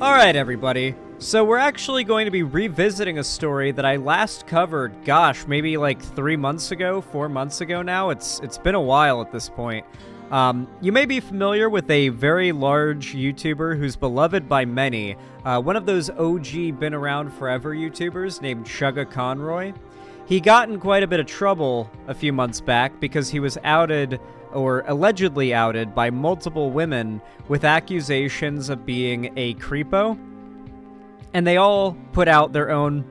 Alright, everybody. So we're actually going to be revisiting a story that I last covered, gosh, maybe like 3 months ago, 4 months ago now. It's been a while at this point. You may be familiar with a very large YouTuber who's beloved by many. One of those OG been around forever YouTubers named Chuggaconroy. He got in quite a bit of trouble a few months back because he was outed, or allegedly outed, by multiple women with accusations of being a creepo. And they all put out their own,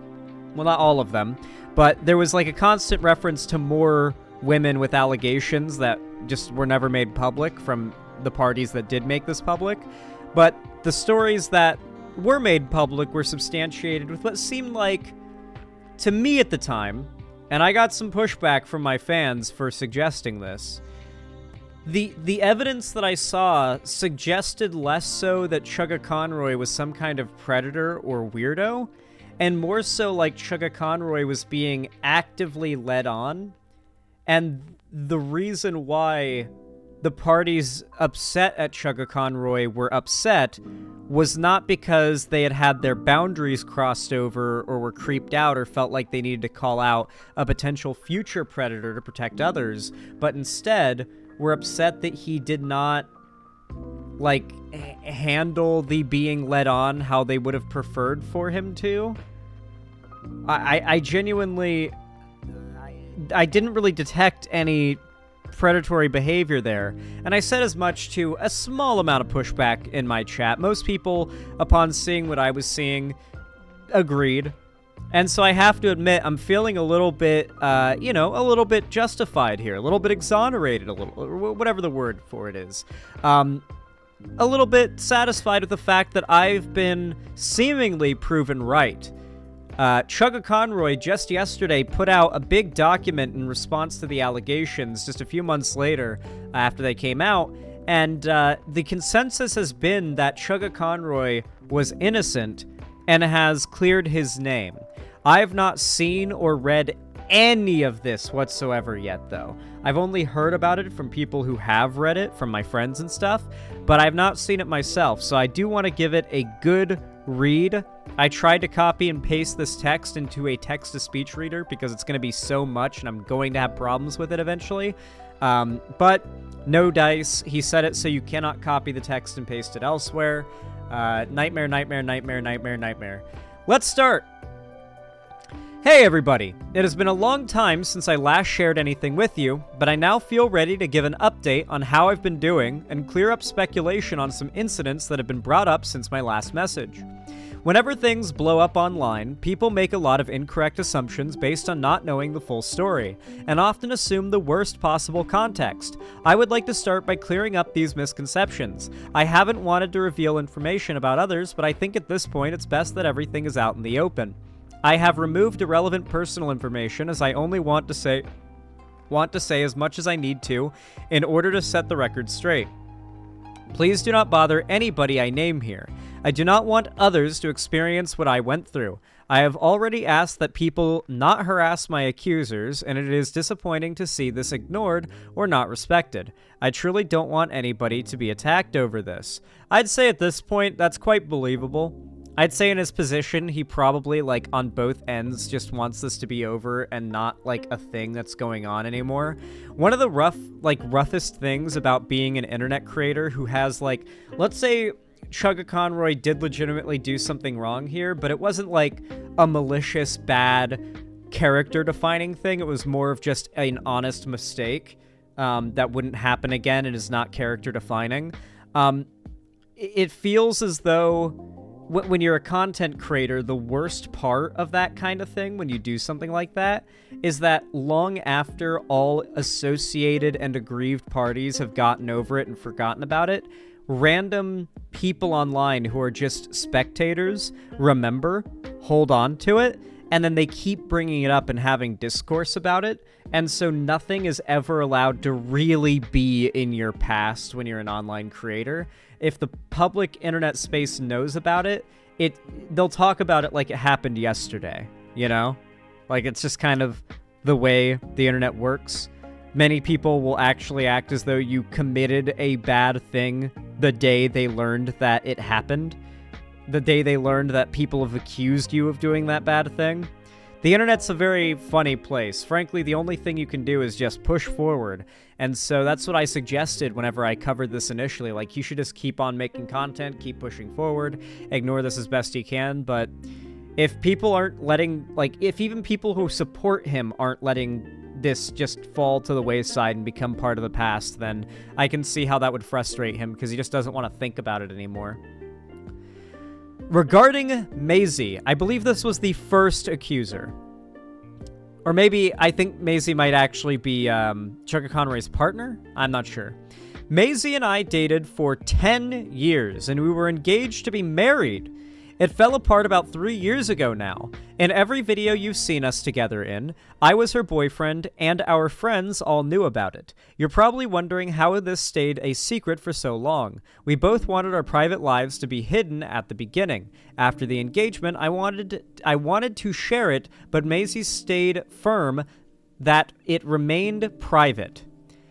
well, not all of them, but there was like a constant reference to more women with allegations that just were never made public from the parties that did make this public. But the stories that were made public were substantiated with what seemed like, to me at the time, and I got some pushback from my fans for suggesting this, the evidence that I saw suggested less so that Chuggaconroy was some kind of predator or weirdo, and more so like Chuggaconroy was being actively led on. And the reason why the parties upset at Chuggaconroy were upset was not because they had their boundaries crossed over or were creeped out or felt like they needed to call out a potential future predator to protect others, but instead were upset that he did not, like, handle the being led on how they would have preferred for him to. I genuinely... I didn't really detect any predatory behavior there, and I said as much to a small amount of pushback in my chat. Most people, upon seeing what I was seeing, agreed. And so I have to admit, I'm feeling a little bit, a little bit justified here, a little bit exonerated, a little, whatever the word for it is. A little bit satisfied with the fact that I've been seemingly proven right. Chuggaconroy just yesterday put out a big document in response to the allegations just a few months later after they came out, and the consensus has been that Chuggaconroy was innocent and has cleared his name. I've not seen or read any of this whatsoever yet, though. I've only heard about it from people who have read it, from my friends and stuff, but I've not seen it myself, so I do want to give it a good read. I tried to copy and paste this text into a text-to-speech reader because it's going to be so much and I'm going to have problems with it eventually. But no dice. He said it so you cannot copy the text and paste it elsewhere. Nightmare, nightmare, nightmare, nightmare, nightmare. Let's start. Hey everybody, it has been a long time since I last shared anything with you, but I now feel ready to give an update on how I've been doing and clear up speculation on some incidents that have been brought up since my last message. Whenever things blow up online, people make a lot of incorrect assumptions based on not knowing the full story, and often assume the worst possible context. I would like to start by clearing up these misconceptions. I haven't wanted to reveal information about others, but I think at this point it's best that everything is out in the open. I have removed irrelevant personal information as I only want to say as much as I need to in order to set the record straight. Please do not bother anybody I name here. I do not want others to experience what I went through. I have already asked that people not harass my accusers, and it is disappointing to see this ignored or not respected. I truly don't want anybody to be attacked over this. I'd say at this point, that's quite believable. I'd say in his position, he probably, like, on both ends just wants this to be over and not, like, a thing that's going on anymore. One of the roughest things about being an internet creator who has, like, let's say Chuggaconroy did legitimately do something wrong here, but it wasn't, like, a malicious, bad, character-defining thing. It was more of just an honest mistake that wouldn't happen again and is not character-defining. It feels as though when you're a content creator, the worst part of that kind of thing, when you do something like that, is that long after all associated and aggrieved parties have gotten over it and forgotten about it, random people online who are just spectators remember, hold on to it, and then they keep bringing it up and having discourse about it, and so nothing is ever allowed to really be in your past when you're an online creator. If the public internet space knows about it, they'll talk about it like it happened yesterday, you know? Like, it's just kind of the way the internet works. Many people will actually act as though you committed a bad thing the day they learned that it happened. the day they learned that people have accused you of doing that bad thing. The internet's a very funny place. Frankly, the only thing you can do is just push forward. And so that's what I suggested whenever I covered this initially. Like, you should just keep on making content, keep pushing forward, ignore this as best you can. But if people aren't letting, like, if even people who support him aren't letting this just fall to the wayside and become part of the past, then I can see how that would frustrate him because he just doesn't want to think about it anymore. Regarding Maisy, I believe this was the first accuser. Or maybe I think Maisy might actually be Chuggaconroy's partner? I'm not sure. Maisy and I dated for 10 years, and we were engaged to be married. It fell apart about 3 years ago now. In every video you've seen us together in, I was her boyfriend, and our friends all knew about it. You're probably wondering how this stayed a secret for so long. We both wanted our private lives to be hidden at the beginning. After the engagement, I wanted to share it, but Maisy stayed firm that it remained private.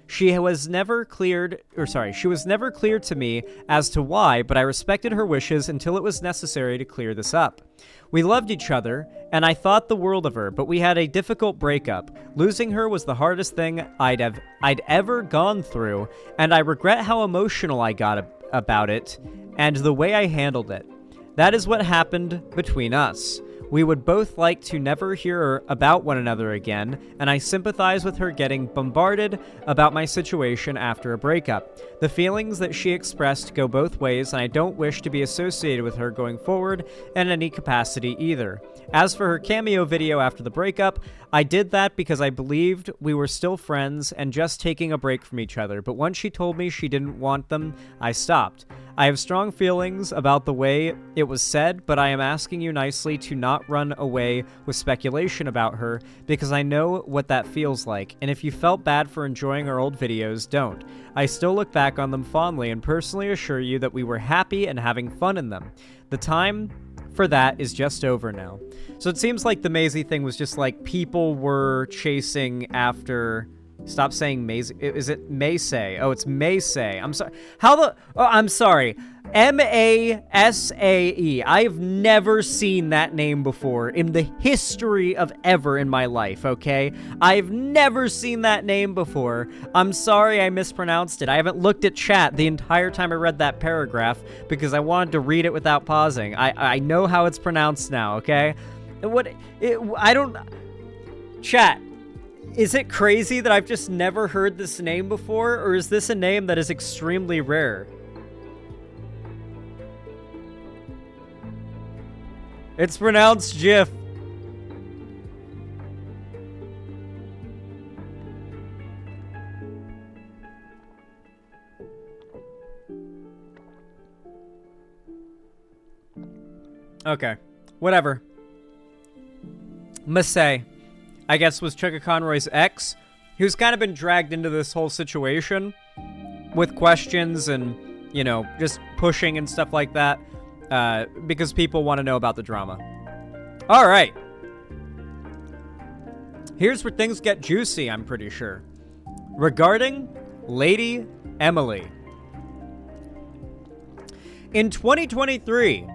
She was never clear to me as to why, but I respected her wishes until it was necessary to clear this up. We loved each other, and I thought the world of her, but we had a difficult breakup. Losing her was the hardest thing I'd ever gone through, and I regret how emotional I got about it and the way I handled it. That is what happened between us. We would both like to never hear about one another again, and I sympathize with her getting bombarded about my situation after a breakup. The feelings that she expressed go both ways, and I don't wish to be associated with her going forward in any capacity either. As for her cameo video after the breakup, I did that because I believed we were still friends and just taking a break from each other, but once she told me she didn't want them, I stopped. I have strong feelings about the way it was said, but I am asking you nicely to not run away with speculation about her, because I know what that feels like, and if you felt bad for enjoying our old videos, don't. I still look back on them fondly and personally assure you that we were happy and having fun in them. The time for that is just over now. So it seems like the Maisy thing was just like people were chasing after... Stop saying Maisy. Is it Maisy? Oh, it's Maisy. I'm sorry. I'm sorry. Masae. I've never seen that name before in the history of ever in my life, okay? I've never seen that name before. I'm sorry I mispronounced it. I haven't looked at chat the entire time I read that paragraph because I wanted to read it without pausing. I know how it's pronounced now, okay? Chat. Is it crazy that I've just never heard this name before, or is this a name that is extremely rare? It's pronounced Jif. Okay, whatever. Maisy, I guess, was Chuggaconroy's ex, who's kind of been dragged into this whole situation with questions and, you know, just pushing and stuff like that, because people want to know about the drama. All right. Here's where things get juicy, I'm pretty sure. Regarding Lady Emily. In 2023...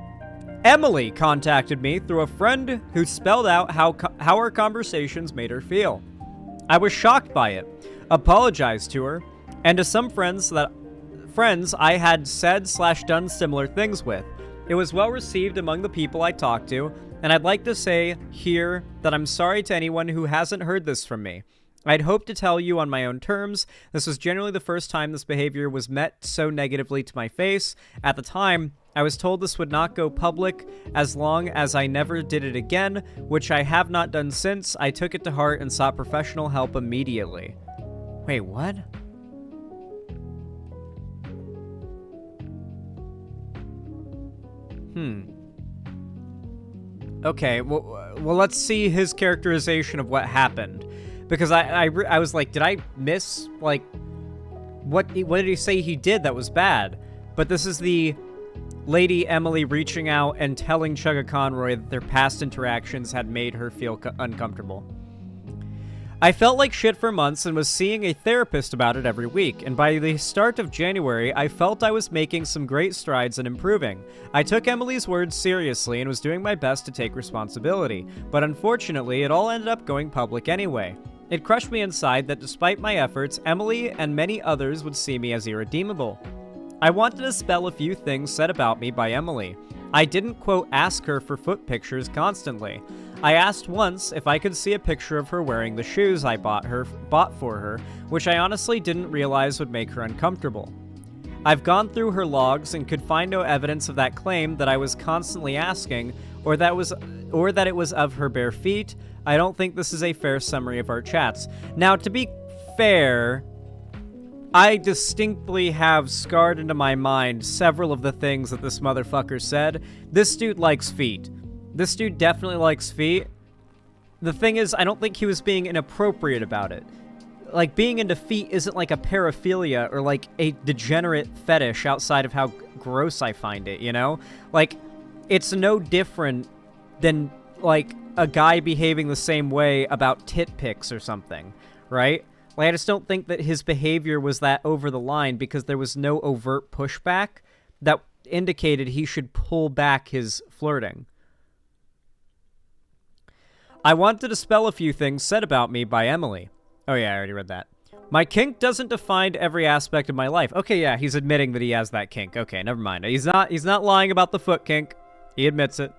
Emily contacted me through a friend who spelled out how our conversations made her feel. I was shocked by it, apologized to her, and to some friends I had said/done similar things with. It was well received among the people I talked to, and I'd like to say here that I'm sorry to anyone who hasn't heard this from me. I'd hoped to tell you on my own terms. This was generally the first time this behavior was met so negatively to my face. At the time, I was told this would not go public as long as I never did it again, which I have not done since. I took it to heart and sought professional help immediately. Wait, what? Okay, well, let's see his characterization of what happened. Because I was like, did I miss, like, what did he say he did that was bad? But this is the Lady Emily reaching out and telling Chuggaconroy that their past interactions had made her feel uncomfortable. I felt like shit for months and was seeing a therapist about it every week, and by the start of January, I felt I was making some great strides in improving. I took Emily's words seriously and was doing my best to take responsibility, but unfortunately, it all ended up going public anyway. It crushed me inside that despite my efforts, Emily and many others would see me as irredeemable. I wanted to spell a few things said about me by Emily. I didn't, quote, ask her for foot pictures constantly. I asked once if I could see a picture of her wearing the shoes I bought for her, which I honestly didn't realize would make her uncomfortable. I've gone through her logs and could find no evidence of that claim that I was constantly asking, or that it was of her bare feet. I don't think this is a fair summary of our chats. Now, to be fair, I distinctly have scarred into my mind several of the things that this motherfucker said. This dude likes feet. This dude definitely likes feet. The thing is, I don't think he was being inappropriate about it. Like, being into feet isn't like a paraphilia or like a degenerate fetish outside of how gross I find it, you know? Like, it's no different than, like, a guy behaving the same way about tit pics or something, right? Like, I just don't think that his behavior was that over the line because there was no overt pushback that indicated he should pull back his flirting. I wanted to dispel a few things said about me by Emily. Oh yeah, I already read that. My kink doesn't define every aspect of my life. Okay, yeah, he's admitting that he has that kink. Okay, never mind. He's not lying about the foot kink. He admits it.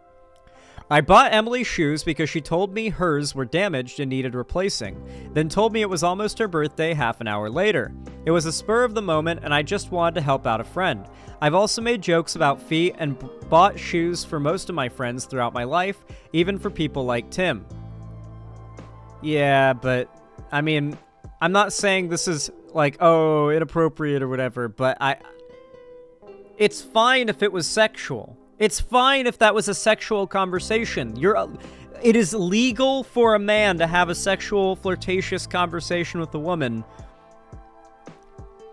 I bought Emily shoes because she told me hers were damaged and needed replacing, then told me it was almost her birthday half an hour later. It was a spur of the moment and I just wanted to help out a friend. I've also made jokes about feet and bought shoes for most of my friends throughout my life, even for people like Tim. Yeah, but, I mean, I'm not saying this is, like, oh, inappropriate or whatever, but it's fine if it was sexual. It's fine if that was a sexual conversation. It is legal for a man to have a sexual, flirtatious conversation with a woman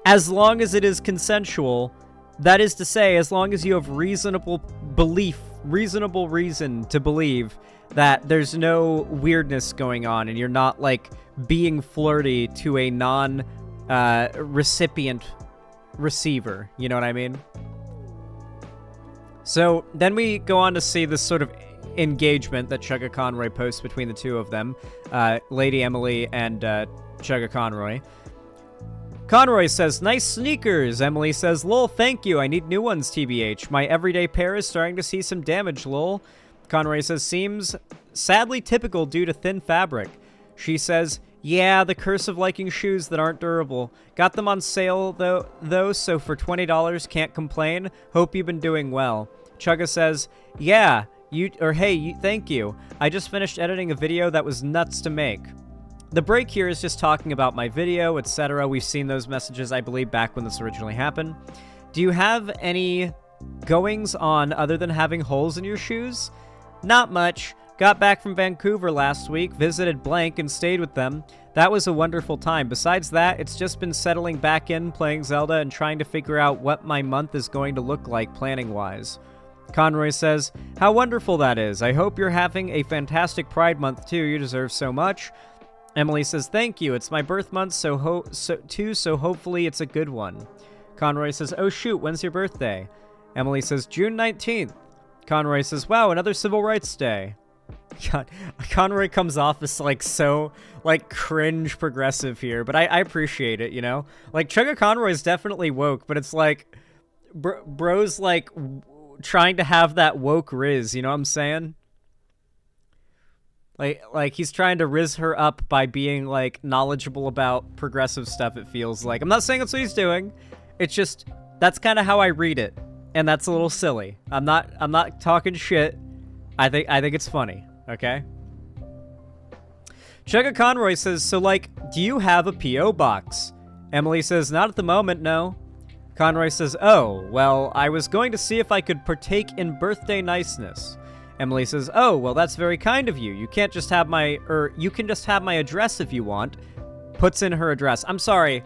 as long as it is consensual. That is to say, as long as you have reasonable reason to believe that there's no weirdness going on and you're not, like, being flirty to a non-recipient receiver. You know what I mean? So then we go on to see this sort of engagement that Chuggaconroy posts between the two of them, Lady Emily and Chuggaconroy. Conroy says, nice sneakers. Emily says, lol, thank you. I need new ones, TBH. My everyday pair is starting to see some damage, lol. Conroy says, seems sadly typical due to thin fabric. She says, yeah, the curse of liking shoes that aren't durable. Got them on sale, though, so for $20, can't complain. Hope you've been doing well. Chugga says, yeah, thank you. I just finished editing a video that was nuts to make. The break here is just talking about my video, etc. We've seen those messages, I believe, back when this originally happened. Do you have any goings on other than having holes in your shoes? Not much. Got back from Vancouver last week, visited Blank, and stayed with them. That was a wonderful time. Besides that, it's just been settling back in, playing Zelda, and trying to figure out what my month is going to look like planning-wise. Conroy says, how wonderful that is. I hope you're having a fantastic Pride Month, too. You deserve so much. Emily says, thank you. It's my birth month, so hopefully it's a good one. Conroy says, oh shoot, when's your birthday? Emily says, June 19th. Conroy says, wow, another Civil Rights Day. God, Conroy comes off as, like, so, like, cringe progressive here, but I appreciate it, you know? Like, Chuggaconroy is definitely woke, but it's like, bro's, like, trying to have that woke riz, you know what I'm saying? Like, he's trying to riz her up by being, like, knowledgeable about progressive stuff, it feels like. I'm not saying that's what he's doing. It's just, that's kind of how I read it. And that's a little silly. I'm not talking shit. I think it's funny, okay? Chuggaconroy says, so, like, do you have a P.O. box? Emily says, not at the moment, no. Conroy says, oh, well, I was going to see if I could partake in birthday niceness. Emily says, oh, well, that's very kind of you. You can't just have you can just have my address if you want. Puts in her address. I'm sorry.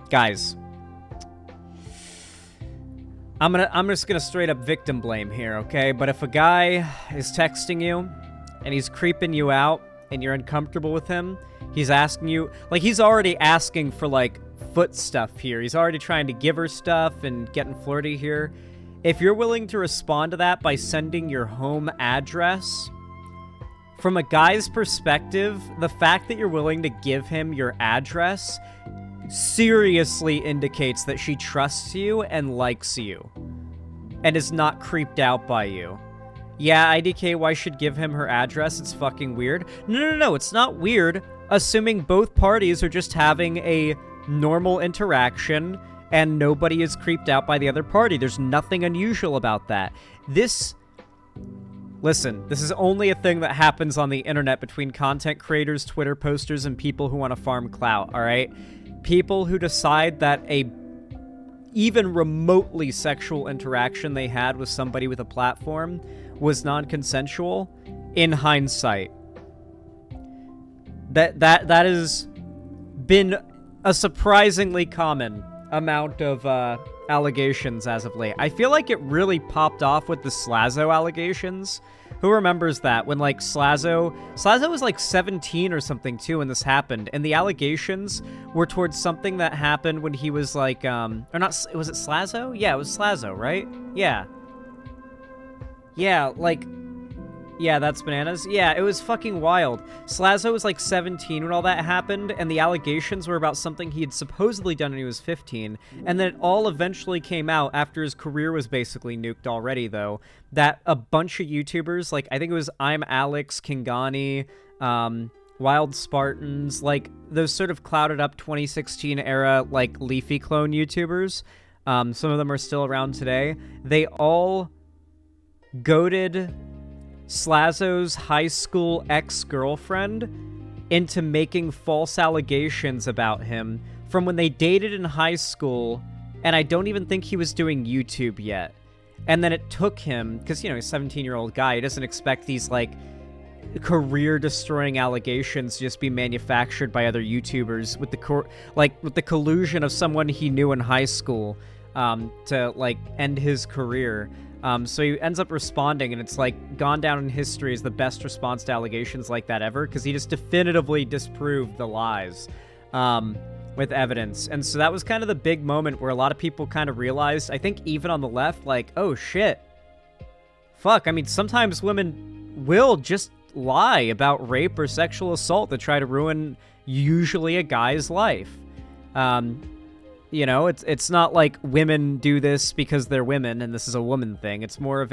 Guys. I'm just gonna straight up victim blame here, okay? But if a guy is texting you and he's creeping you out and you're uncomfortable with him, he's asking you, like, he's already asking for, like, foot stuff here. He's already trying to give her stuff and getting flirty here. If you're willing to respond to that by sending your home address, from a guy's perspective, the fact that you're willing to give him your address seriously indicates that she trusts you and likes you and is not creeped out by you. Yeah, IDKY should give him her address. It's fucking weird. No, it's not weird, assuming both parties are just having a normal interaction and nobody is creeped out by the other party. There's nothing unusual about that. Listen, this is only a thing that happens on the internet between content creators, Twitter posters, and people who want to farm clout, all right? People who decide that a even remotely sexual interaction they had with somebody with a platform was non-consensual, in hindsight. That has been a surprisingly common amount of allegations as of late. I feel like it really popped off with the Slazo allegations. Who remembers that when, like, Slazo was like 17 or something too when this happened, and the allegations were towards something that happened when he was like or not, was it Slazo? Yeah, it was Slazo, right? Yeah, like, yeah, that's bananas. Yeah, it was fucking wild. Slazo was like 17 when all that happened, and the allegations were about something he had supposedly done when he was 15, and then it all eventually came out after his career was basically nuked already, though, that a bunch of YouTubers, like, I think it was I'm Alex, Kingani, Wild Spartans, like, those sort of clouded up 2016 era, like, Leafy clone YouTubers, some of them are still around today, they all goaded Slazo's high school ex-girlfriend into making false allegations about him from when they dated in high school, and I don't even think he was doing YouTube yet. And then it took him, because, you know, he's a 17-year-old guy, he doesn't expect these, like, career-destroying allegations to just be manufactured by other YouTubers with the collusion of someone he knew in high school to, like, end his career. So he ends up responding, and it's, like, gone down in history as the best response to allegations like that ever, because he just definitively disproved the lies with evidence. And so that was kind of the big moment where a lot of people kind of realized, I think even on the left, like, oh, shit. Fuck, I mean, sometimes women will just lie about rape or sexual assault to try to ruin usually a guy's life. You know, it's not like women do this because they're women and this is a woman thing. It's more of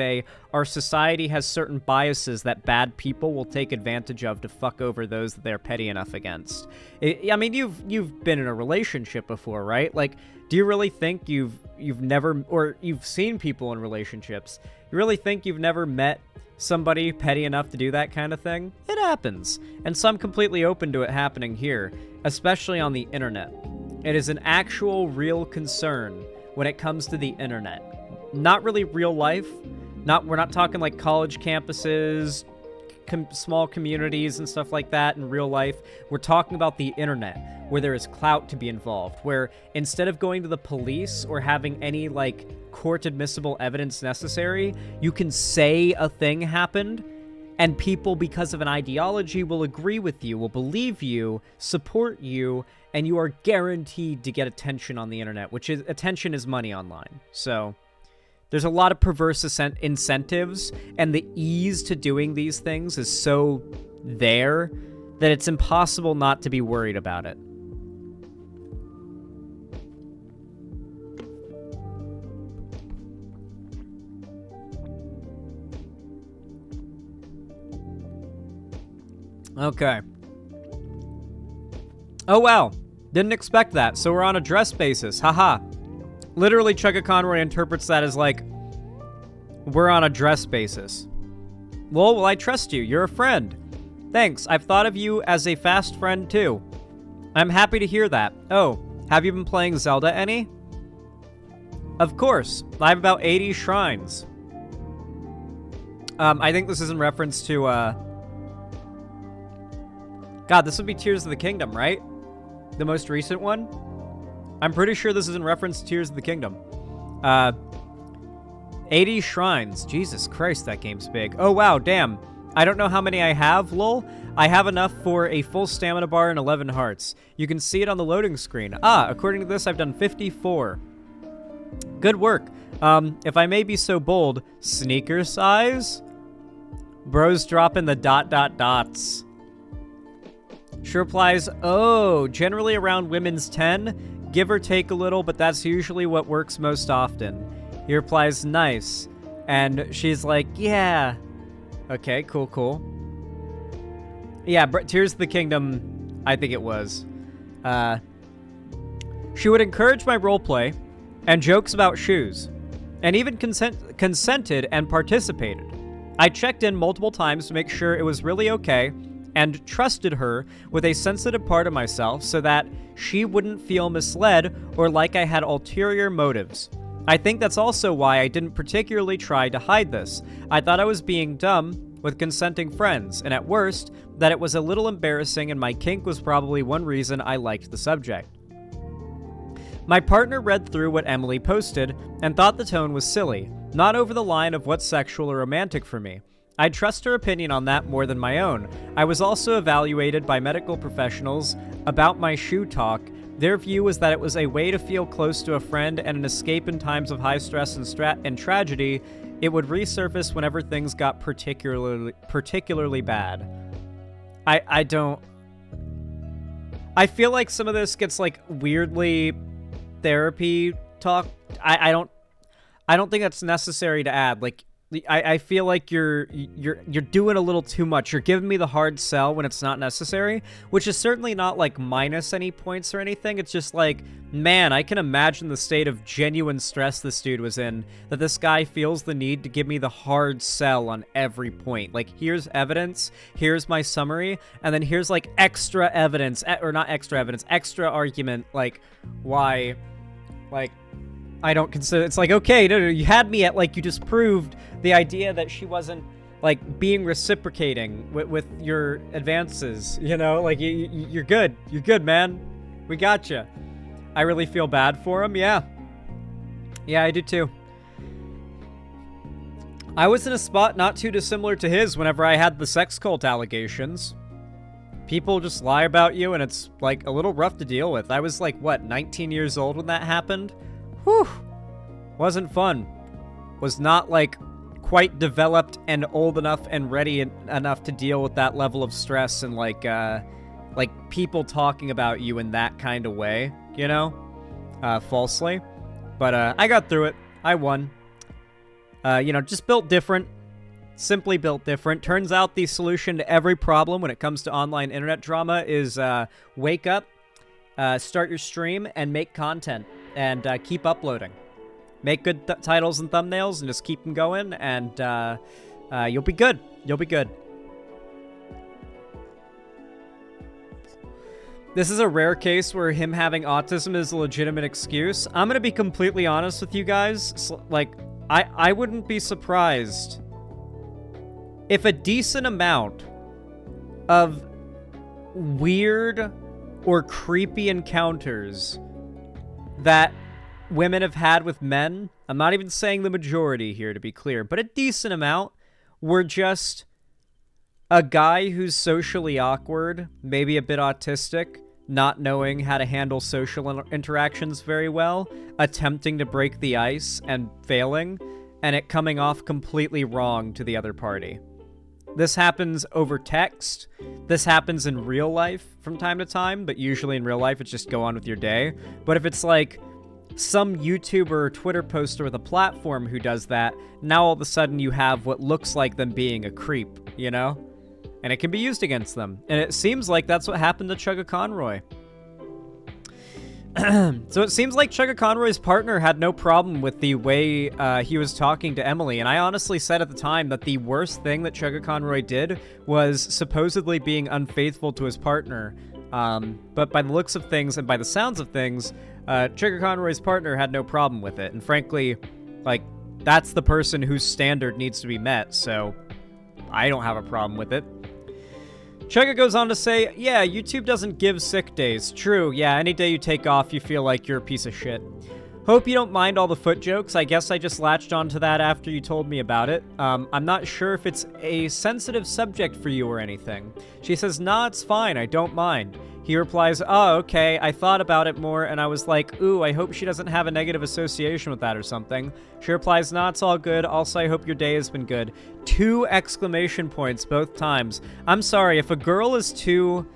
our society has certain biases that bad people will take advantage of to fuck over those that they're petty enough against. I mean, you've been in a relationship before, right? Like, do you really think you've never, or you've seen people in relationships, you really think you've never met somebody petty enough to do that kind of thing? It happens. And so I'm completely open to it happening here, especially on the internet. It is an actual real concern when it comes to the internet. Not really real life. We're not talking like college campuses, small communities and stuff like that in real life. We're talking about the internet, where there is clout to be involved, where instead of going to the police or having any, like, court admissible evidence necessary, you can say a thing happened, and people, because of an ideology, will agree with you, will believe you, support you, and you are guaranteed to get attention on the internet, which is, attention is money online. So there's a lot of perverse incentives, and the ease to doing these things is so there that it's impossible not to be worried about it. Okay. Oh, wow. Didn't expect that. So we're on a dress basis. Haha. Literally, Chuggaconroy interprets that as, like, we're on a dress basis. Well, I trust you. You're a friend. Thanks. I've thought of you as a fast friend, too. I'm happy to hear that. Oh, have you been playing Zelda any? Of course. I have about 80 shrines. I think this is in reference to, God, this would be Tears of the Kingdom, right? The most recent one? I'm pretty sure this is in reference to Tears of the Kingdom. 80 shrines. Jesus Christ, that game's big. Oh, wow, damn. I don't know how many I have, lol. I have enough for a full stamina bar and 11 hearts. You can see it on the loading screen. Ah, according to this, I've done 54. Good work. If I may be so bold, sneaker size? Bros dropping the ... dots. She replies, oh, generally around women's 10, give or take a little, but that's usually what works most often. He replies, nice. And she's like, yeah. Okay, cool. Yeah, Tears of the Kingdom, I think it was. She would encourage my roleplay and jokes about shoes, and even consented and participated. I checked in multiple times to make sure it was really okay and trusted her with a sensitive part of myself so that she wouldn't feel misled or like I had ulterior motives. I think that's also why I didn't particularly try to hide this. I thought I was being dumb with consenting friends, and at worst, that it was a little embarrassing and my kink was probably one reason I liked the subject. My partner read through what Emily posted and thought the tone was silly, not over the line of what's sexual or romantic for me. I trust her opinion on that more than my own. I was also evaluated by medical professionals about my shoe talk. Their view was that it was a way to feel close to a friend and an escape in times of high stress and tragedy. It would resurface whenever things got particularly bad. I feel like some of this gets like weirdly therapy talk. I don't think that's necessary to add. Like, I feel like you're doing a little too much. You're giving me the hard sell when it's not necessary, which is certainly not like minus any points or anything. It's just like, man, I can imagine the state of genuine stress this dude was in, that this guy feels the need to give me the hard sell on every point. Like, here's evidence, here's my summary, and then here's like extra evidence, or not extra evidence, extra argument, like why, like, I don't consider, it's like, okay, no, you had me at, like, you just proved the idea that she wasn't, like, being reciprocating with your advances, you know? Like, you're good, man. We got you. I really feel bad for him, yeah. Yeah, I do too. I was in a spot not too dissimilar to his whenever I had the sex cult allegations. People just lie about you, and it's, like, a little rough to deal with. I was, like, what, 19 years old when that happened? Whew. Wasn't fun. Was not, like, quite developed and old enough and ready enough to deal with that level of stress and, like people talking about you in that kind of way, you know? Falsely. But, I got through it. I won. You know, just built different. Simply built different. Turns out the solution to every problem when it comes to online internet drama is, wake up, start your stream, and make content. And keep uploading. Make good titles and thumbnails and just keep them going, and you'll be good. You'll be good. This is a rare case where him having autism is a legitimate excuse. I'm going to be completely honest with you guys. Like, I wouldn't be surprised if a decent amount of weird or creepy encounters that women have had with men, I'm not even saying the majority here to be clear, but a decent amount, were just a guy who's socially awkward, maybe a bit autistic, not knowing how to handle social interactions very well, attempting to break the ice and failing, and it coming off completely wrong to the other party. This happens over text. This happens in real life from time to time, but usually in real life, it's just go on with your day. But if it's like some YouTuber or Twitter poster with a platform who does that, now all of a sudden you have what looks like them being a creep, you know? And it can be used against them. And it seems like that's what happened to Chuggaconroy. So it seems like Chuggaconroy's partner had no problem with the way he was talking to Emily, and I honestly said at the time that the worst thing that Chuggaconroy did was supposedly being unfaithful to his partner. But by the looks of things and by the sounds of things, Chuggaconroy's partner had no problem with it. And frankly, like, that's the person whose standard needs to be met, so I don't have a problem with it. Chugga goes on to say, yeah, YouTube doesn't give sick days. True, yeah, any day you take off, you feel like you're a piece of shit. Hope you don't mind all the foot jokes. I guess I just latched onto that after you told me about it. I'm not sure if it's a sensitive subject for you or anything. She says, nah, it's fine. I don't mind. He replies, oh, okay. I thought about it more, and I was like, ooh, I hope she doesn't have a negative association with that or something. She replies, nah, it's all good. Also, I hope your day has been good. 2 exclamation points both times. I'm sorry, if a girl is too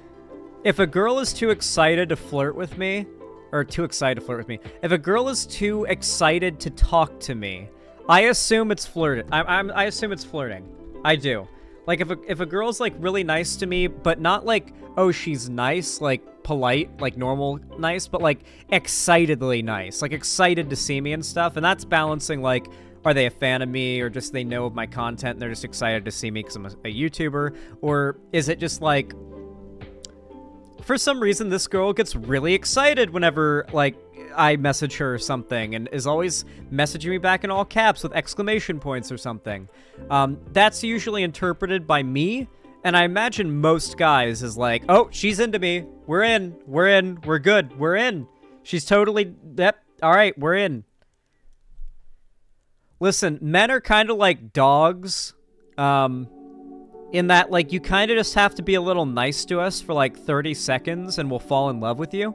excited to flirt with me, or too excited to flirt with me. If a girl is too excited to talk to me, I assume it's flirting. I assume it's flirting. I do. Like, if a girl's, like, really nice to me, but not, like, oh, she's nice, like, polite, like, normal nice, but, like, excitedly nice. Like, excited to see me and stuff, and that's balancing, like, are they a fan of me, or just they know of my content and they're just excited to see me because I'm a YouTuber, or is it just, like, for some reason, this girl gets really excited whenever, like, I message her or something, and is always messaging me back in all caps with exclamation points or something. That's usually interpreted by me, and I imagine most guys is like, oh, she's into me. We're in. We're good. We're in. She's totally, yep, all right, we're in. Listen, men are kind of like dogs, in that, like, you kind of just have to be a little nice to us for, like, 30 seconds and we'll fall in love with you.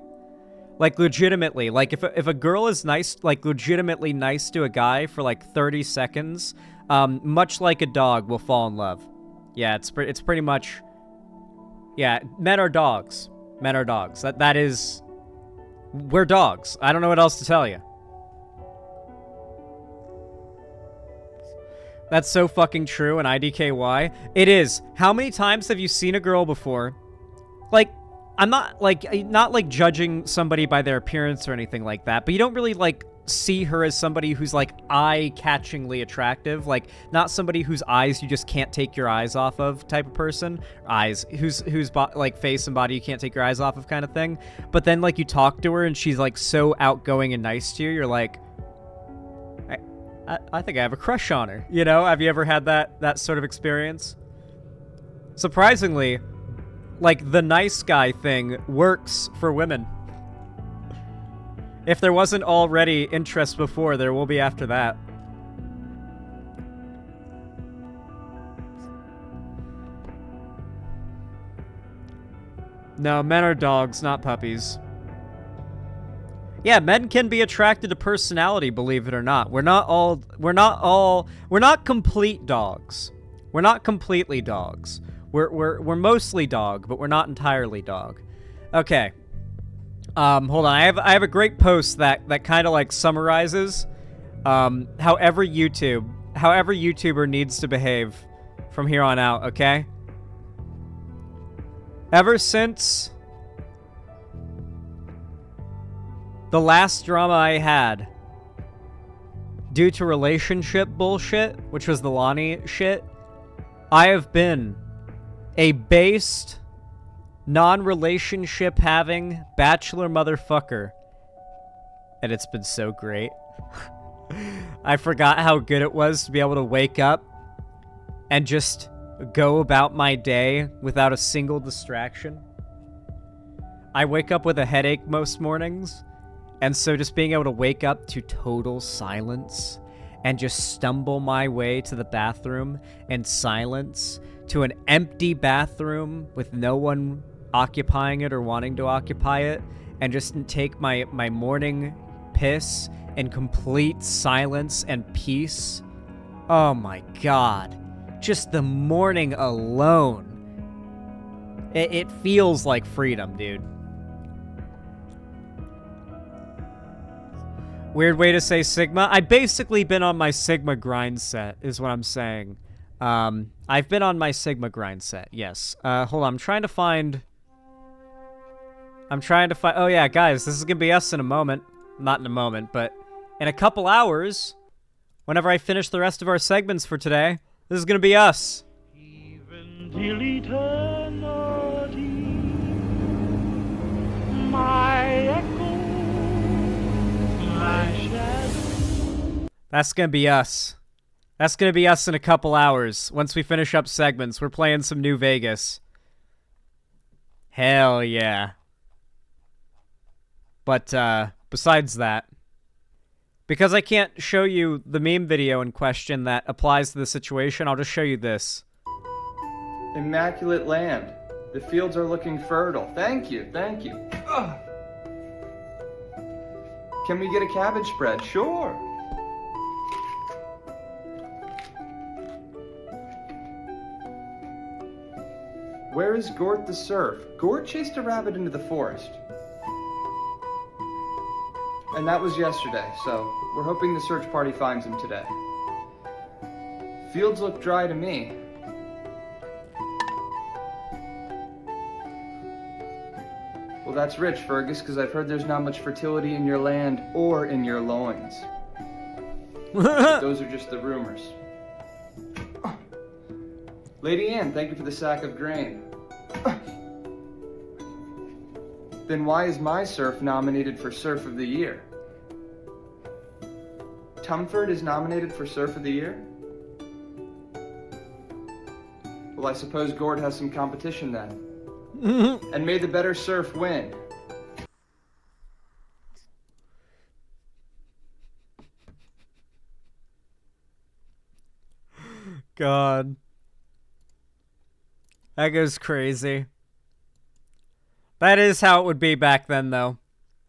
Like, legitimately. Like, if a girl is nice, like, legitimately nice to a guy for, like, 30 seconds, much like a dog, will fall in love. Yeah, it's pretty much... Yeah, men are dogs. Men are dogs. That is... We're dogs. I don't know what else to tell you. That's so fucking true, and IDKY. It is. How many times have you seen a girl before? Like, I'm not like judging somebody by their appearance or anything like that, but you don't really, like, see her as somebody who's, like, eye-catchingly attractive. Like, not somebody whose eyes you just can't take your eyes off of type of person. Eyes. Whose like, face and body you can't take your eyes off of kind of thing. But then, like, you talk to her and she's, like, so outgoing and nice to you, you're like... I think I have a crush on her. You know, have you ever had that sort of experience? Surprisingly, like, the nice guy thing works for women. If there wasn't already interest before, there will be after that. No, men are dogs, not puppies. Yeah, men can be attracted to personality, believe it or not. We're not complete dogs. We're not completely dogs. We're mostly dog, but we're not entirely dog. Okay. Hold on. I have a great post that kind of, like, summarizes how every YouTuber needs to behave from here on out, okay? Ever since the last drama I had, due to relationship bullshit, which was the Lonnie shit, I have been a based, non-relationship having bachelor motherfucker. And it's been so great. I forgot how good it was to be able to wake up and just go about my day without a single distraction. I wake up with a headache most mornings. And so just being able to wake up to total silence and just stumble my way to the bathroom in silence, to an empty bathroom with no one occupying it or wanting to occupy it, and just take my morning piss in complete silence and peace. Oh my god. Just the morning alone. It feels like freedom, dude. Weird way to say Sigma. I've basically been on my Sigma grind set, is what I'm saying. I've been on my Sigma grind set, yes. Hold on, I'm trying to find... Oh yeah, guys, this is gonna be us in a moment. Not in a moment, but in a couple hours, whenever I finish the rest of our segments for today, this is gonna be us. Even till eternity, my echo. That's gonna be us. That's gonna be us in a couple hours. Once we finish up segments, we're playing some New Vegas. Hell yeah. But, besides that, Because I can't show you the meme video in question that applies to the situation, I'll just show you this. Immaculate land. The fields are looking fertile. Thank you, thank you. Ugh. Can we get a cabbage spread? Sure. Where is Gort the Surf? Gort chased a rabbit into the forest. And that was yesterday, so we're hoping the search party finds him today. Fields look dry to me. Well, that's rich, Fergus, because I've heard there's not much fertility in your land or in your loins. But those are just the rumors. Lady Anne, thank you for the sack of grain. Then why is my surf nominated for Surf of the Year? Tumford is nominated for Surf of the Year? Well, I suppose Gord has some competition then. And may the better surf win. God. That goes crazy. That is how it would be back then, though.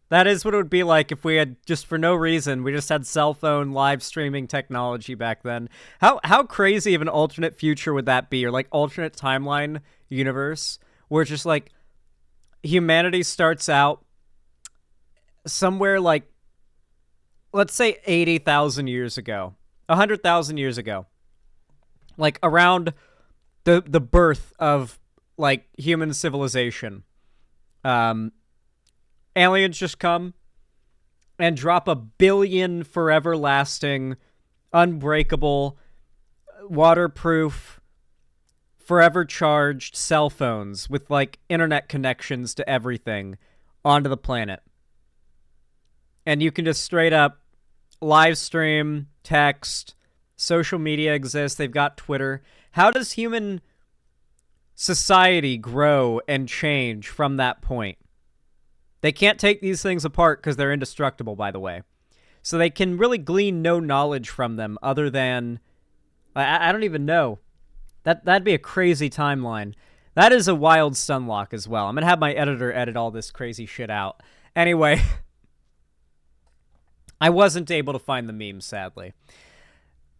That is what it would be like if we had, just for no reason, we just had cell phone live streaming technology back then. How crazy of an alternate future would that be? Or like alternate timeline universe where it's just like humanity starts out somewhere like, let's say 80,000 years ago, 100,000 years ago, like around the birth of like human civilization. Aliens just come and drop 1 billion forever lasting, unbreakable, waterproof, forever charged cell phones with like internet connections to everything onto the planet. And you can just straight up live stream, text, social media exists. They've got Twitter. How does human society grow and change from that point? They can't take these things apart because they're indestructible, by the way. So they can really glean no knowledge from them other than... I don't even know. That'd be a crazy timeline. That is a wild stunlock as well. I'm going to have my editor edit all this crazy shit out. Anyway, I wasn't able to find the meme, sadly.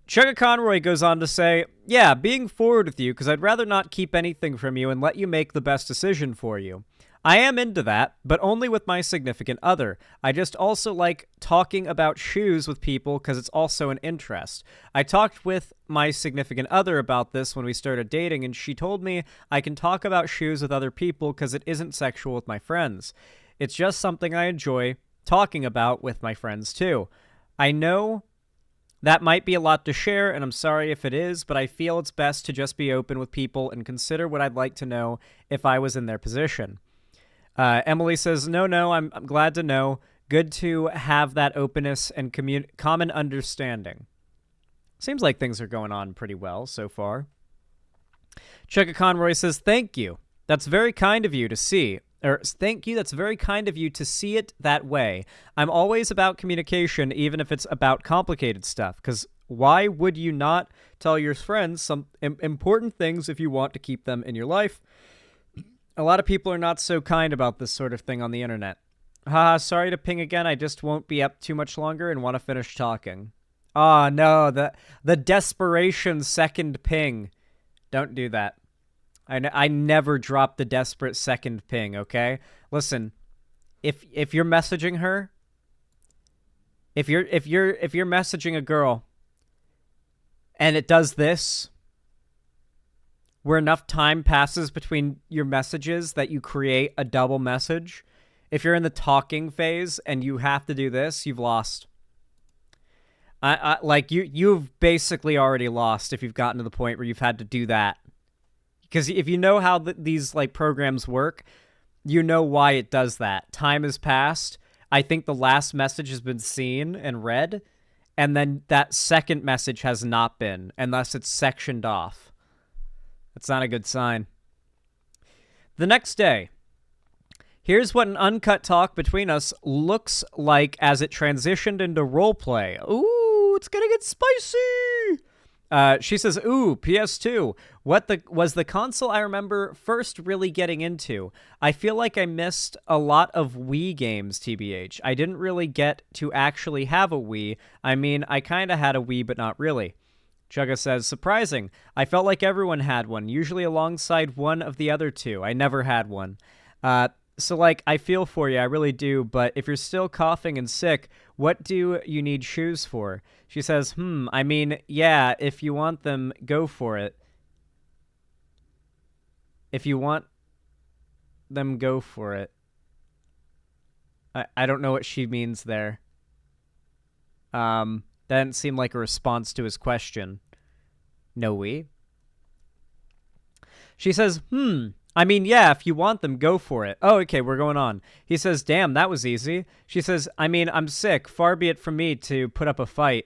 Chuggaconroy goes on to say, yeah, being forward with you because I'd rather not keep anything from you and let you make the best decision for you. I am into that, but only with my significant other. I just also like talking about shoes with people because it's also an interest. I talked with my significant other about this when we started dating, and she told me I can talk about shoes with other people because it isn't sexual with my friends. It's just something I enjoy talking about with my friends too. I know that might be a lot to share, and I'm sorry if it is, but I feel it's best to just be open with people and consider what I'd like to know if I was in their position. Emily says, no, I'm glad to know. Good to have that openness and common understanding. Seems like things are going on pretty well so far. Chuggaconroy says, thank you. That's very kind of you to see. Or, thank you, that's very kind of you to see it that way. I'm always about communication, even if it's about complicated stuff, because why would you not tell your friends some important things if you want to keep them in your life? A lot of people are not so kind about this sort of thing on the internet. Haha, sorry to ping again, I just won't be up too much longer and want to finish talking. Oh, no, the desperation second ping. Don't do that. I never drop the desperate second ping, okay? Listen, if you're messaging her, if you're messaging a girl and it does this, where enough time passes between your messages that you create a double message, if you're in the talking phase and you have to do this, you've lost. Like you've basically already lost if you've gotten to the point where you've had to do that. Because if you know how these like programs work, you know why it does that. Time has passed. I think the last message has been seen and read, and then that second message has not been, unless it's sectioned off. That's not a good sign. The next day, Here's what an uncut talk between us looks like as it transitioned into roleplay. Ooh, it's gonna get spicy! She says, ooh, PS2, was the console I remember first really getting into. I feel like I missed a lot of Wii games, TBH. I didn't really get to actually have a Wii. I mean, I kind of had a Wii, but not really. Chugga says, surprising. I felt like everyone had one, usually alongside one of the other two. I never had one. So, like, I feel for you, I really do, but if you're still coughing and sick, what do you need shoes for? She says, I mean, yeah, if you want them, go for it. If you want them, go for it. I don't know what she means there. That didn't seem like a response to his question. No, we. She says, I mean, yeah, if you want them, go for it. Oh, okay, we're going on. He says, damn, that was easy. She says, I mean, I'm sick. Far be it from me to put up a fight.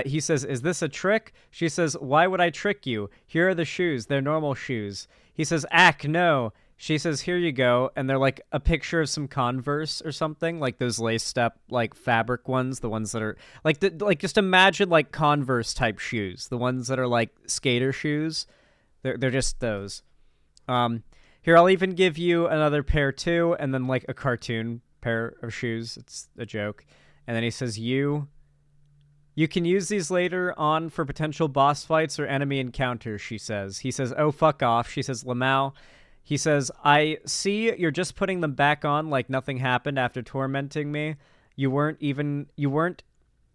He says, is this a trick? She says, why would I trick you? Here are the shoes. They're normal shoes. He says, no. She says, here you go. And they're like a picture of some Converse or something, like those laced up, like fabric ones, the ones that are like just imagine like Converse type shoes, the ones that are like skater shoes. They're just those. Here, I'll even give you another pair too, and then like a cartoon pair of shoes. It's a joke. And then he says, you can use these later on for potential boss fights or enemy encounters, she says. He says, oh, fuck off. She says, Lamau. He says, I see you're just putting them back on like nothing happened after tormenting me. You weren't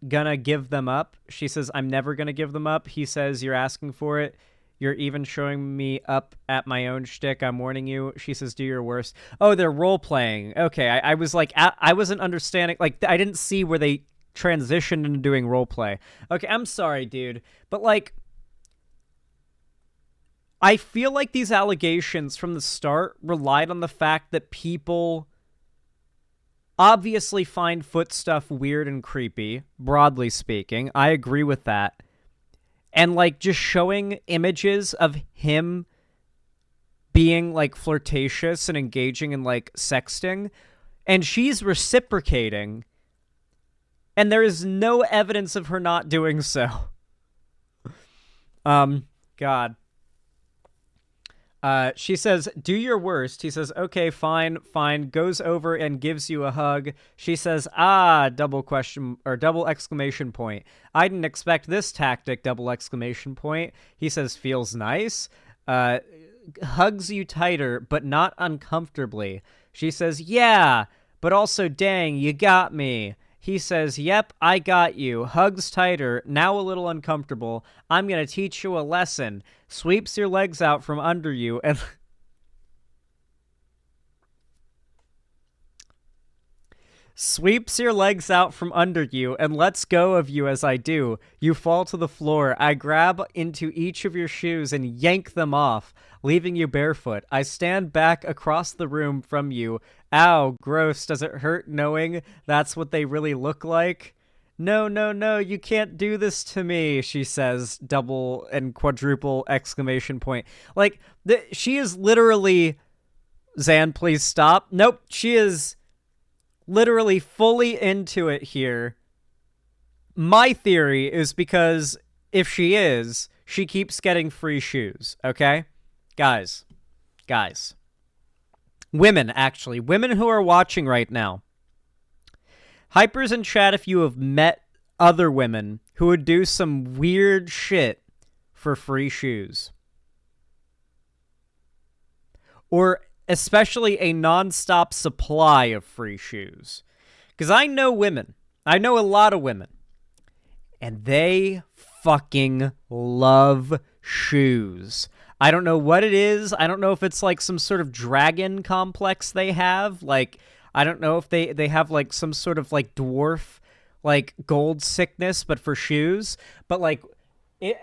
gonna give them up. She says, I'm never gonna give them up. He says, you're asking for it. You're even showing me up at my own shtick. I'm warning you. She says, do your worst. Oh, they're role-playing. Okay, I was like, I wasn't understanding. Like, I didn't see where they transitioned into doing roleplay. Okay, I'm sorry, dude. But, like, I feel like these allegations from the start relied on the fact that people obviously find foot stuff weird and creepy, broadly speaking. I agree with that. And, like, just showing images of him being, like, flirtatious and engaging in, like, sexting. And she's reciprocating. And there is no evidence of her not doing so. God. She says, do your worst. He says, okay, fine. Goes over and gives you a hug. She says, double exclamation point. I didn't expect this tactic, double exclamation point. He says, feels nice. Hugs you tighter, but not uncomfortably. She says, yeah, but also, dang, you got me. He says, yep, I got you. Hugs tighter, now a little uncomfortable. I'm going to teach you a lesson. Sweeps your legs out from under you and... Sweeps your legs out from under you and lets go of you as I do. You fall to the floor. I grab into each of your shoes and yank them off, leaving you barefoot. I stand back across the room from you. Ow, gross. Does it hurt knowing that's what they really look like? No, you can't do this to me, she says, double and quadruple exclamation point. Like, she is literally... Zan, please stop. Nope, she is... literally fully into it here. My theory is because if she is, she keeps getting free shoes, okay? Guys. Women, actually. Women who are watching right now. Hypers in chat if you have met other women who would do some weird shit for free shoes. Or... especially a non-stop supply of free shoes. Because I know women. I know a lot of women. And they fucking love shoes. I don't know what it is. I don't know if it's like some sort of dragon complex they have. Like, I don't know if they have like some sort of like dwarf, like gold sickness, but for shoes. But like...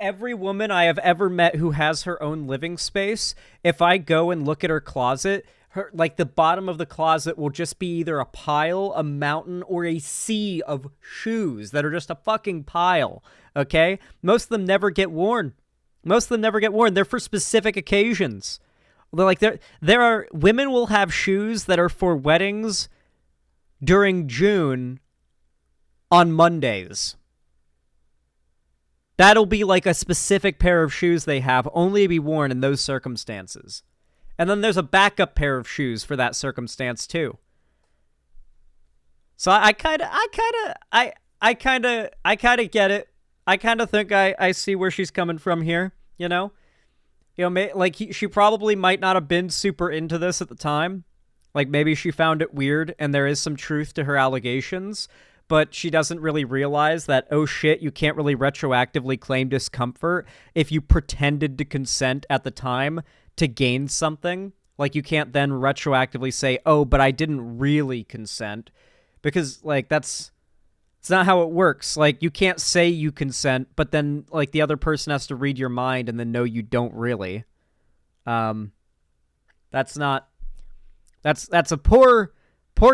every woman I have ever met who has her own living space, if I go and look at her closet, like the bottom of the closet will just be either a pile, a mountain, or a sea of shoes that are just a fucking pile, okay? Most of them never get worn. They're for specific occasions. there are women will have shoes that are for weddings during June on Mondays. That'll be like a specific pair of shoes they have, only to be worn in those circumstances. And then there's a backup pair of shoes for that circumstance too. So I kind of get it. I kind of think I see where she's coming from here, you know? She probably might not have been super into this at the time. Like, maybe she found it weird, and there is some truth to her allegations, but she doesn't really realize that, oh shit, you can't really retroactively claim discomfort if you pretended to consent at the time to gain something. Like, you can't then retroactively say, oh, but I didn't really consent. Because, like, it's not how it works. Like, you can't say you consent, but then, like, the other person has to read your mind and then know you don't really. That's a poor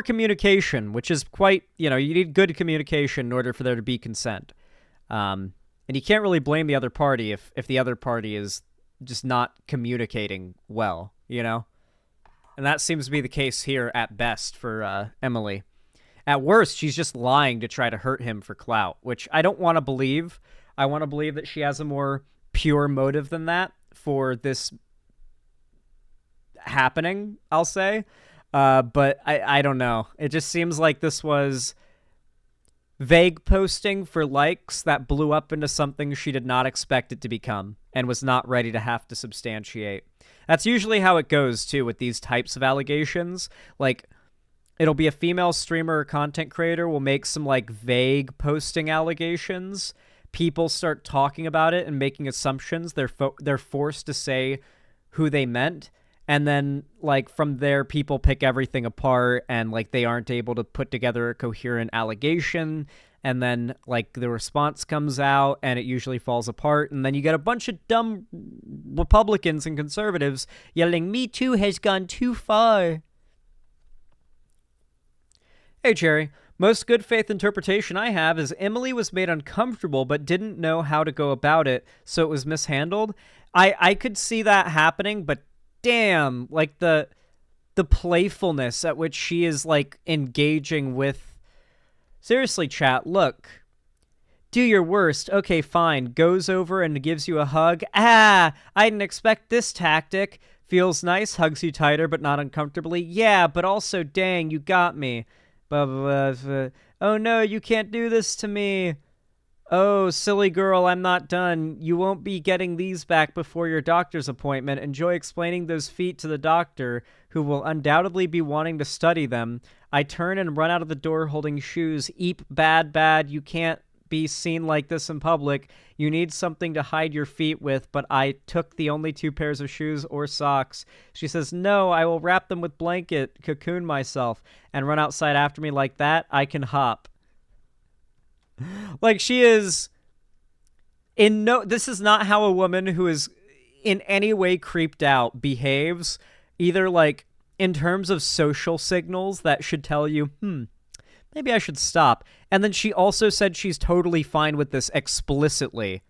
communication, which is quite, you need good communication in order for there to be consent. And you can't really blame the other party if the other party is just not communicating well, And that seems to be the case here at best for Emily. At worst, she's just lying to try to hurt him for clout, which I don't want to believe. I want to believe that she has a more pure motive than that for this happening, I'll say. But I don't know. It just seems like this was vague posting for likes that blew up into something she did not expect it to become and was not ready to have to substantiate. That's usually how it goes, too, with these types of allegations. Like, it'll be a female streamer or content creator will make some, like, vague posting allegations. People start talking about it and making assumptions. They're forced to say who they meant. And then, like, from there, people pick everything apart and, like, they aren't able to put together a coherent allegation. And then, like, the response comes out and it usually falls apart. And then you get a bunch of dumb Republicans and conservatives yelling, "Me Too has gone too far." Hey, Jerry. Most good faith interpretation I have is Emily was made uncomfortable but didn't know how to go about it, so it was mishandled. I could see that happening, but damn, like the playfulness at which she is like engaging with. Seriously, chat, look. Do your worst. Okay, fine. Goes over and gives you a hug. I didn't expect this tactic. Feels nice. Hugs you tighter but not uncomfortably. Yeah, but also, dang, you got me. Blah, blah, blah. Oh no, you can't do this to me. Oh, silly girl, I'm not done. You won't be getting these back before your doctor's appointment. Enjoy explaining those feet to the doctor, who will undoubtedly be wanting to study them. I turn and run out of the door holding shoes. Eep, bad. You can't be seen like this in public. You need something to hide your feet with, but I took the only 2 pairs of shoes or socks. She says, no, I will wrap them with blanket, cocoon myself, and run outside after me like that. I can hop. Like, she is this is not how a woman who is in any way creeped out behaves, either like in terms of social signals that should tell you, maybe I should stop. And then she also said she's totally fine with this explicitly.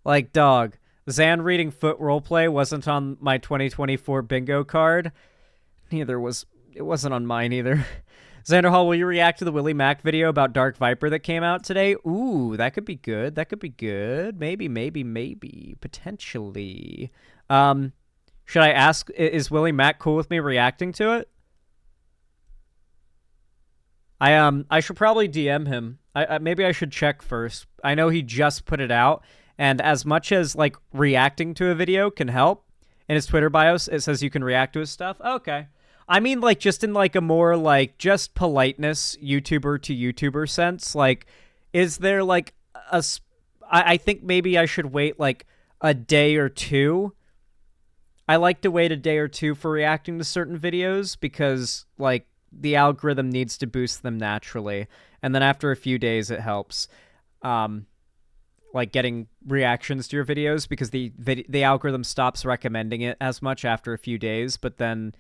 Like, dog, Zan reading foot roleplay wasn't on my 2024 bingo card. It wasn't on mine either. Xander Hall, will you react to the Willie Mack video about Dark Viper that came out today? Ooh, that could be good. Maybe. Potentially. Should I ask, is Willie Mack cool with me reacting to it? I should probably DM him. Maybe I should check first. I know he just put it out, and as much as, like, reacting to a video can help, in his Twitter bios, it says you can react to his stuff. Okay. I mean, like, just in, like, a more, like, just politeness YouTuber to YouTuber sense. Like, is there, like, I think maybe I should wait, like, a day or two. I like to wait a day or two for reacting to certain videos because, like, the algorithm needs to boost them naturally. And then after a few days, it helps. Like, getting reactions to your videos because the algorithm stops recommending it as much after a few days, but then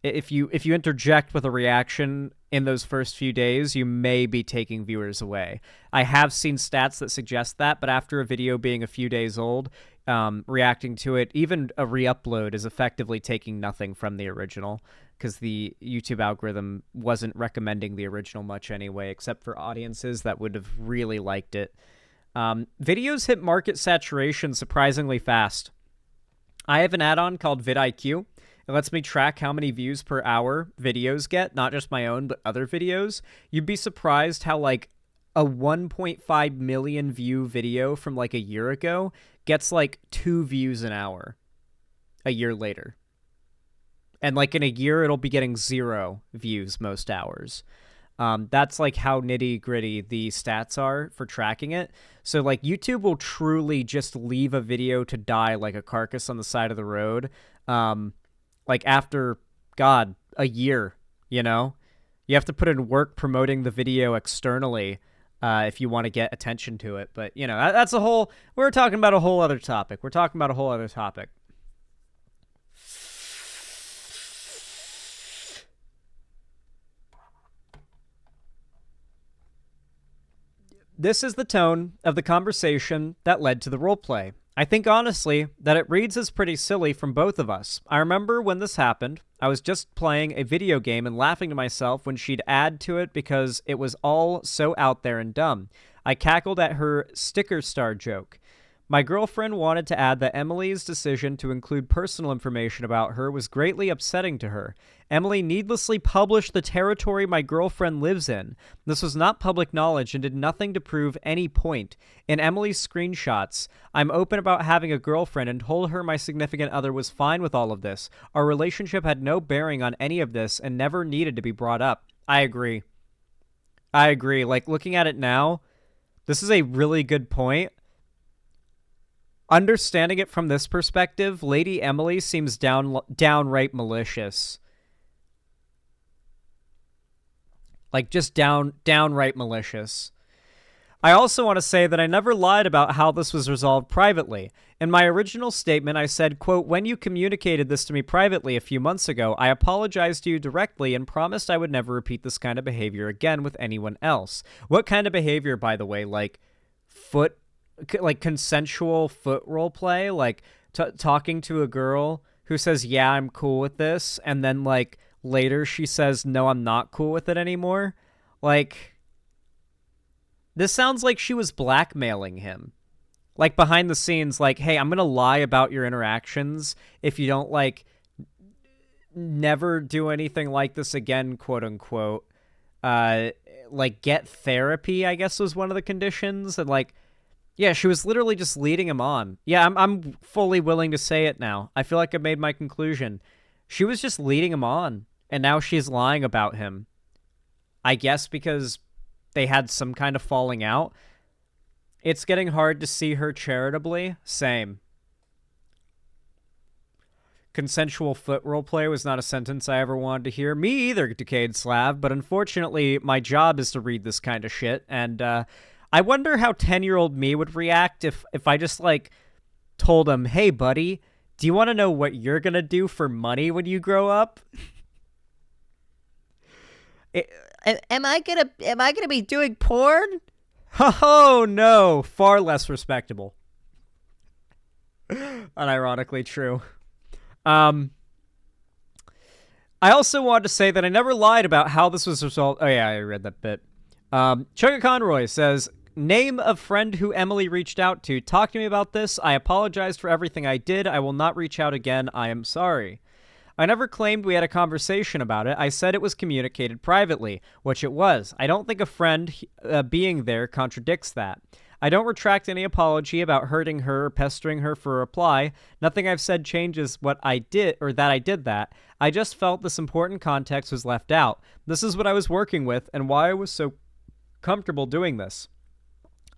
if you interject with a reaction in those first few days, you may be taking viewers away. I have seen stats that suggest that, but after a video being a few days old, reacting to it, even a re-upload is effectively taking nothing from the original, because the YouTube algorithm wasn't recommending the original much anyway, except for audiences that would have really liked it. Videos hit market saturation surprisingly fast. I have an add-on called vidIQ. It lets me track how many views per hour videos get, not just my own, but other videos. You'd be surprised how, like, a 1.5 million view video from, like, a year ago gets, like, 2 views an hour a year later. And, like, in a year, it'll be getting 0 views most hours. That's, like, how nitty-gritty the stats are for tracking it. So, like, YouTube will truly just leave a video to die like a carcass on the side of the road. Like, after, God, a year, you know? You have to put in work promoting the video externally if you want to get attention to it. But, you know, that's a whole... We're talking about a whole other topic. This is the tone of the conversation that led to the roleplay. I think, honestly, that it reads as pretty silly from both of us. I remember when this happened, I was just playing a video game and laughing to myself when she'd add to it because it was all so out there and dumb. I cackled at her sticker star joke. My girlfriend wanted to add that Emily's decision to include personal information about her was greatly upsetting to her. Emily needlessly published the territory my girlfriend lives in. This was not public knowledge and did nothing to prove any point. In Emily's screenshots, I'm open about having a girlfriend and told her my significant other was fine with all of this. Our relationship had no bearing on any of this and never needed to be brought up. I agree. Like, looking at it now, this is a really good point. Understanding it from this perspective, Lady Emily seems downright malicious. Like, just downright malicious. I also want to say that I never lied about how this was resolved privately. In my original statement, I said, quote, when you communicated this to me privately a few months ago, I apologized to you directly and promised I would never repeat this kind of behavior again with anyone else. What kind of behavior, by the way? Like, consensual foot role play, like talking to a girl who says, yeah, I'm cool with this, and then, like, later she says, no, I'm not cool with it anymore. Like, this sounds like she was blackmailing him. Like, behind the scenes, like, hey, I'm gonna lie about your interactions if you don't, like, never do anything like this again, quote unquote. Like, get therapy, I guess, was one of the conditions. And, like, yeah, she was literally just leading him on. Yeah, I'm fully willing to say it now. I feel like I made my conclusion. She was just leading him on, and now she's lying about him. I guess because they had some kind of falling out. It's getting hard to see her charitably. Same. Consensual foot roleplay was not a sentence I ever wanted to hear. Me either, Decayed Slav, but unfortunately, my job is to read this kind of shit, and, I wonder how 10-year-old me would react if I just, like, told him, hey, buddy, do you want to know what you're going to do for money when you grow up? Am I gonna be doing porn? Oh, no. Far less respectable. Unironically true. I also wanted to say that I never lied about how this was resolved. Oh, yeah, I read that bit. Chuggaconroy says, name a friend who Emily reached out to. Talk to me about this. I apologized for everything I did. I will not reach out again. I am sorry. I never claimed we had a conversation about it. I said it was communicated privately, which it was. I don't think a friend being there contradicts that. I don't retract any apology about hurting her or pestering her for a reply. Nothing I've said changes what I did or that I did that. I just felt this important context was left out. This is what I was working with and why I was so comfortable doing this.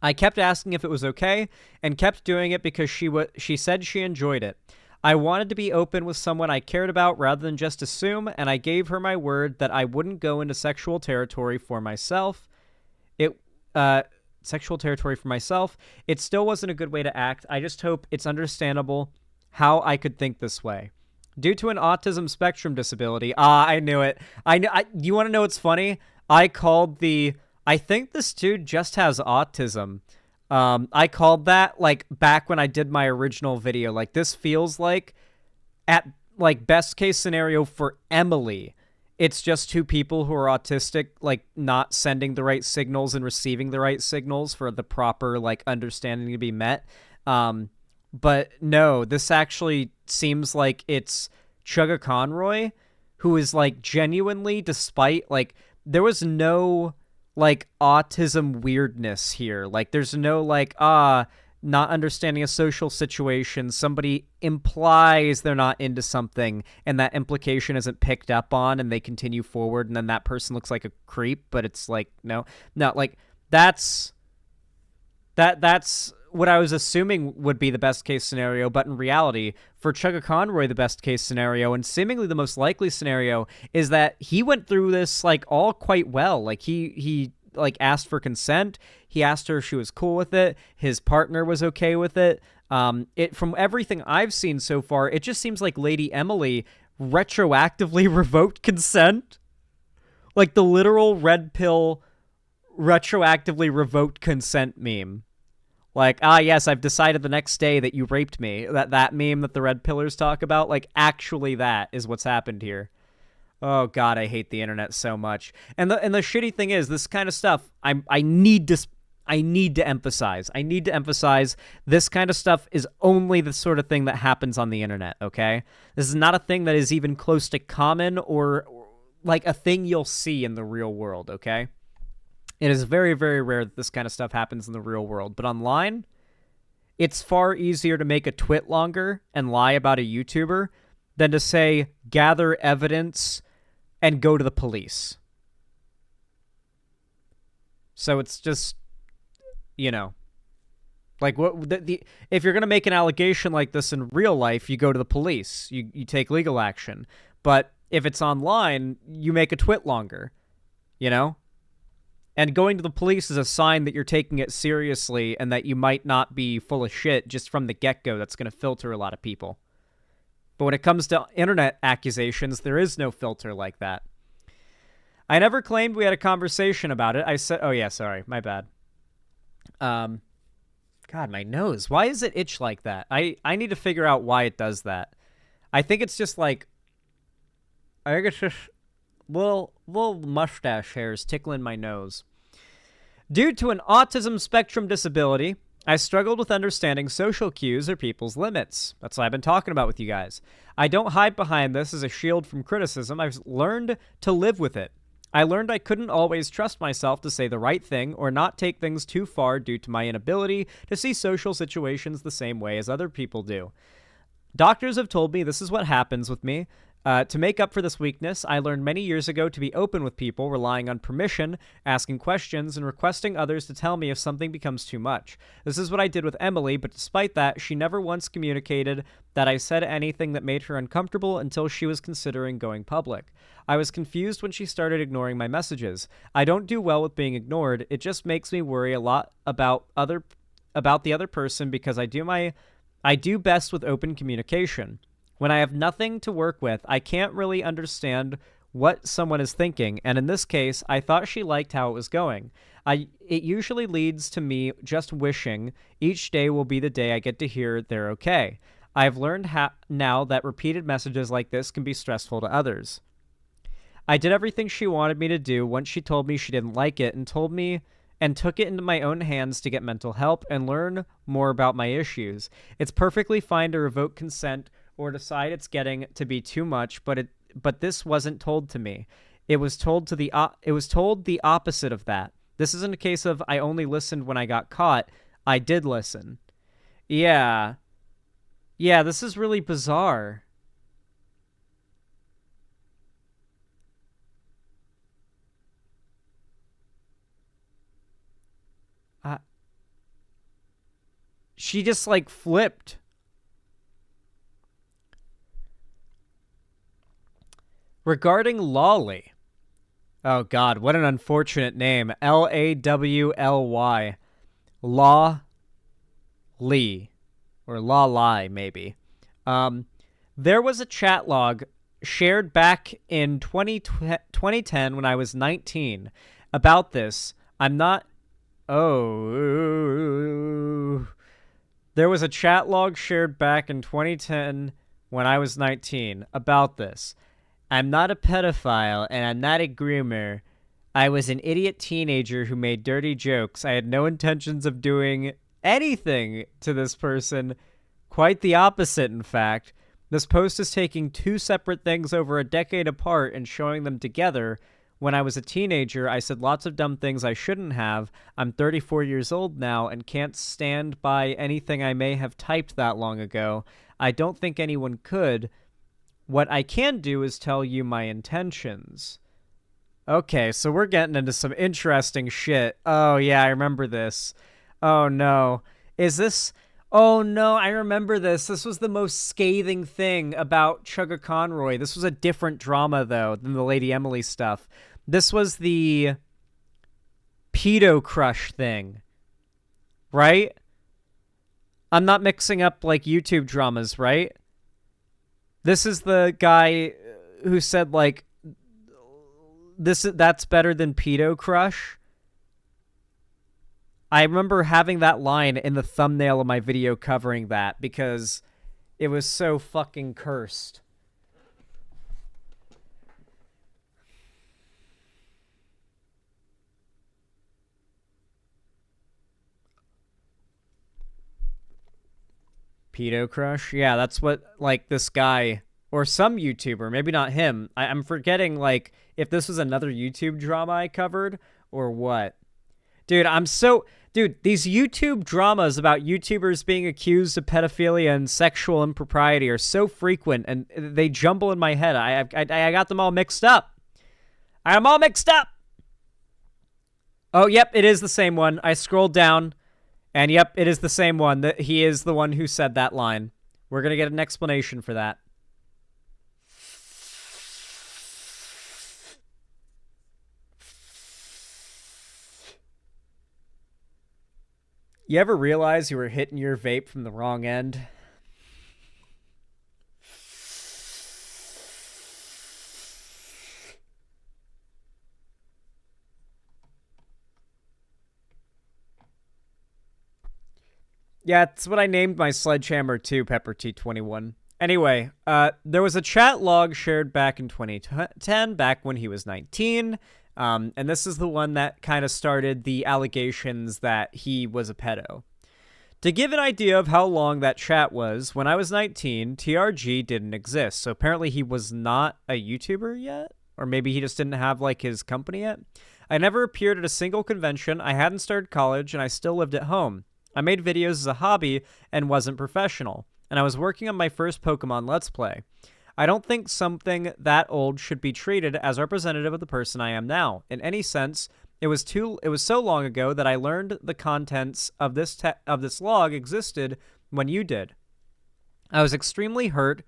I kept asking if it was okay and kept doing it because she said she enjoyed it. I wanted to be open with someone I cared about rather than just assume, and I gave her my word that I wouldn't go into sexual territory for myself. Sexual territory for myself. It still wasn't a good way to act. I just hope it's understandable how I could think this way. Due to an autism spectrum disability. Ah, I knew it. You want to know what's funny? I called the... I think this dude just has autism. I called that, like, back when I did my original video. Like, this feels like, at, like, best case scenario for Emily, it's just two people who are autistic, like, not sending the right signals and receiving the right signals for the proper, like, understanding to be met. But no, this actually seems like it's Chuggaconroy, who is, like, genuinely, despite, like, there was no, like, autism weirdness here. Like, there's no, like, not understanding a social situation. Somebody implies they're not into something, and that implication isn't picked up on, and they continue forward, and then that person looks like a creep, but it's like, no, like, that's what I was assuming would be the best case scenario, but in reality, for Chuggaconroy, the best case scenario, and seemingly the most likely scenario, is that he went through this, like, all quite well. Like, he like, asked for consent. He asked her if she was cool with it. His partner was okay with it. From everything I've seen so far, it just seems like Lady Emily retroactively revoked consent. Like, the literal red pill retroactively revoked consent meme. Like, yes, I've decided the next day that you raped me. That meme that the red pillars talk about, like, actually that is what's happened here. Oh God, I hate the internet so much. And the shitty thing is, this kind of stuff, I need to emphasize. I need to emphasize this kind of stuff is only the sort of thing that happens on the internet, okay? This is not a thing that is even close to common or like a thing you'll see in the real world, okay? It is very, very rare that this kind of stuff happens in the real world. But online, it's far easier to make a twit longer and lie about a YouTuber than to say, gather evidence and go to the police. So it's just, you know, like, what if you're going to make an allegation like this in real life, you go to the police. You take legal action. But if it's online, you make a twit longer, you know? And going to the police is a sign that you're taking it seriously and that you might not be full of shit just from the get-go. That's going to filter a lot of people. But when it comes to internet accusations, there is no filter like that. I never claimed we had a conversation about it. I said, oh yeah, sorry, my bad. God, my nose. Why does it itch like that? I need to figure out why it does that. I think it's just like, I think it's just little mustache hairs tickling my nose. Due to an autism spectrum disability, I struggled with understanding social cues or people's limits. That's what I've been talking about with you guys. I don't hide behind this as a shield from criticism. I've learned to live with it. I learned I couldn't always trust myself to say the right thing or not take things too far due to my inability to see social situations the same way as other people do. Doctors have told me this is what happens with me. To make up for this weakness, I learned many years ago to be open with people, relying on permission, asking questions, and requesting others to tell me if something becomes too much. This is what I did with Emily, but despite that, she never once communicated that I said anything that made her uncomfortable until she was considering going public. I was confused when she started ignoring my messages. I don't do well with being ignored. It just makes me worry a lot about the other person because I do best with open communication. When I have nothing to work with, I can't really understand what someone is thinking, and in this case, I thought she liked how it was going. It usually leads to me just wishing each day will be the day I get to hear they're okay. I've learned now that repeated messages like this can be stressful to others. I did everything she wanted me to do once she told me she didn't like it and took it into my own hands to get mental help and learn more about my issues. It's perfectly fine to revoke consent or decide it's getting to be too much, but this wasn't told to me. It was told the opposite of that. This isn't a case of I only listened when I got caught. I did listen. Yeah. Yeah, this is really bizarre. She just, like, flipped. Regarding Lawley. Oh, God, what an unfortunate name. Lawly. Law Lee. Or Law Lie, maybe. There was a chat log shared back in 2010 when I was 19 about this. I'm not... Oh. There was a chat log shared back in 2010 when I was 19 about this. I'm not a pedophile and I'm not a groomer. I was an idiot teenager who made dirty jokes. I had no intentions of doing anything to this person. Quite the opposite, in fact. This post is taking two separate things over a decade apart and showing them together. When I was a teenager, I said lots of dumb things I shouldn't have. I'm 34 years old now and can't stand by anything I may have typed that long ago. I don't think anyone could. What I can do is tell you my intentions. Okay, so we're getting into some interesting shit. Oh, yeah, I remember this. Oh, no. Is this... Oh, no, I remember this. This was the most scathing thing about Chuggaconroy. This was a different drama, though, than the Lady Emily stuff. This was the pedo crush thing, right? I'm not mixing up, like, YouTube dramas, right? This is the guy who said, like, that's better than pedo crush. I remember having that line in the thumbnail of my video covering that because it was so fucking cursed. Pedo crush? Yeah, that's what, like, this guy or some YouTuber, maybe not him. I'm forgetting, like, if this was another YouTube drama I covered or what. Dude, Dude, these YouTube dramas about YouTubers being accused of pedophilia and sexual impropriety are so frequent, and they jumble in my head. I got them all mixed up. I'm all mixed up! Oh, yep, it is the same one. I scrolled down, and yep, it is the same one. He is the one who said that line. We're gonna get an explanation for that. You ever realize you were hitting your vape from the wrong end? Yeah, it's what I named my sledgehammer too, Pepper T21. Anyway, there was a chat log shared back in 2010, back when he was 19. And this is the one that kind of started the allegations that he was a pedo. To give an idea of how long that chat was, when I was 19, TRG didn't exist. So apparently he was not a YouTuber yet? Or maybe he just didn't have, like, his company yet? I never appeared at a single convention, I hadn't started college, and I still lived at home. I made videos as a hobby and wasn't professional. And I was working on my first Pokemon Let's Play. I don't think something that old should be treated as representative of the person I am now. In any sense, it was so long ago that I learned the contents of this log existed when you did. I was extremely hurt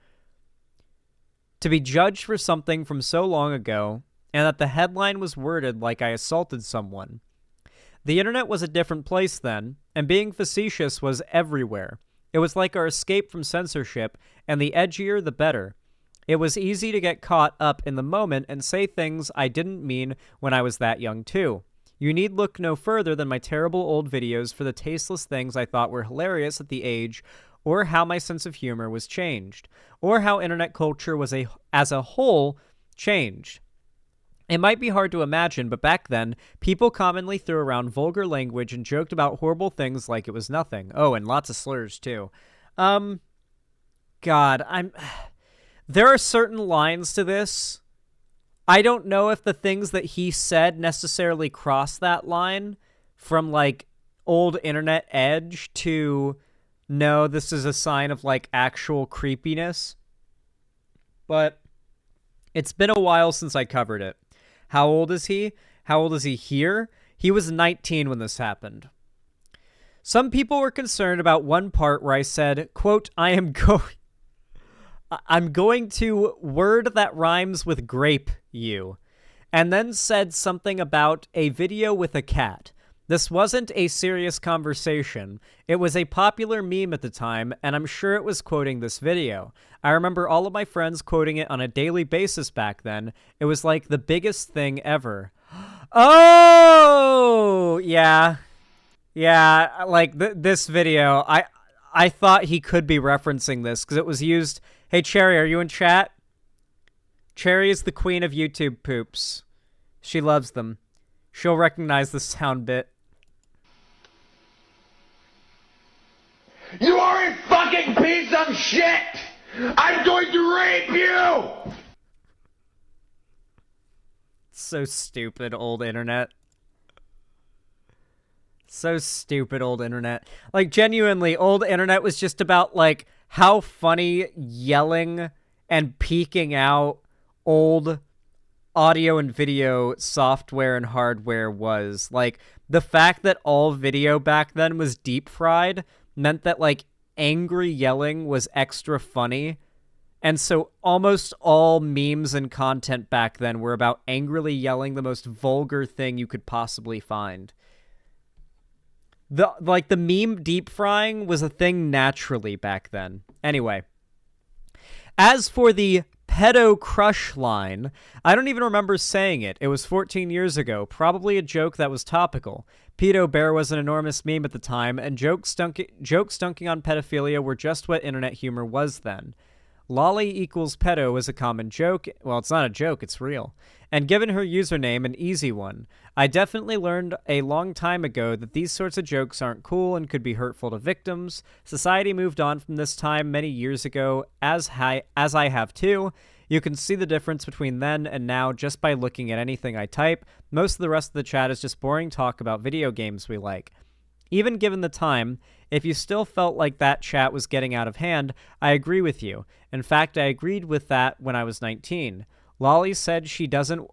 to be judged for something from so long ago, and that the headline was worded like I assaulted someone. The internet was a different place then, and being facetious was everywhere. It was like our escape from censorship, and the edgier the better. It was easy to get caught up in the moment and say things I didn't mean when I was that young too. You need look no further than my terrible old videos for the tasteless things I thought were hilarious at the age, or how my sense of humor was changed, or how internet culture was as a whole changed. It might be hard to imagine, but back then, people commonly threw around vulgar language and joked about horrible things like it was nothing. Oh, and lots of slurs too. God, there are certain lines to this. I don't know if the things that he said necessarily cross that line from, like, old internet edge to, no, this is a sign of, like, actual creepiness. But it's been a while since I covered it. How old is he? How old is he here? He was 19 when this happened. Some people were concerned about one part where I said, quote, I'm going to word that rhymes with grape you, and then said something about a video with a cat. This wasn't a serious conversation. It was a popular meme at the time, and I'm sure it was quoting this video. I remember all of my friends quoting it on a daily basis back then. It was like the biggest thing ever. Oh, yeah. Yeah, like this video, I thought he could be referencing this because it was used. Hey, Cherry, are you in chat? Cherry is the queen of YouTube poops. She loves them. She'll recognize the sound bit. You are a fucking piece of shit! I'm going to rape you! So stupid, old internet. So stupid, old internet. Like, genuinely, old internet was just about, like, how funny yelling and peeking out old audio and video software and hardware was. Like, the fact that all video back then was deep fried meant that, like, angry yelling was extra funny. And so almost all memes and content back then were about angrily yelling the most vulgar thing you could possibly find. The meme deep frying was a thing naturally back then. Anyway, as for the pedo crush line, I don't even remember saying it. It was 14 years ago, probably a joke that was topical. Pedo bear was an enormous meme at the time, and jokes dunking on pedophilia were just what internet humor was then. Lolly equals pedo was a common joke. Well, it's not a joke, it's real. And given her username, an easy one. I definitely learned a long time ago that these sorts of jokes aren't cool and could be hurtful to victims. Society moved on from this time many years ago, as I have too. You can see the difference between then and now just by looking at anything I type. Most of the rest of the chat is just boring talk about video games we like. Even given the time, if you still felt like that chat was getting out of hand, I agree with you. In fact, I agreed with that when I was 19. Lolly said she doesn't...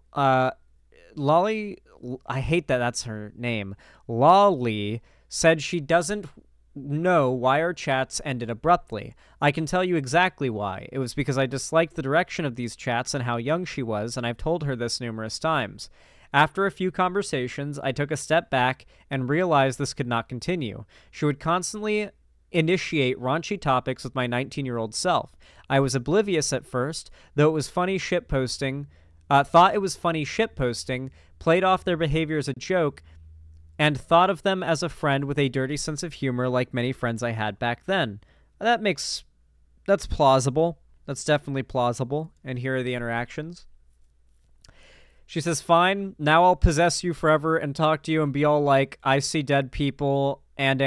Lolly... I hate that that's her name. Lolly said she doesn't know why our chats ended abruptly. I can tell you exactly why. It was because I disliked the direction of these chats and how young she was, and I've told her this numerous times. After a few conversations, I took a step back and realized this could not continue. She would constantly initiate raunchy topics with my 19-year-old self. I was oblivious at first, though it was funny shitposting, thought it was funny shitposting, played off their behavior as a joke, and thought of them as a friend with a dirty sense of humor like many friends I had back then. That's plausible. That's definitely plausible. And here are the interactions. She says, fine, now I'll possess you forever and talk to you and be all like, I see dead people and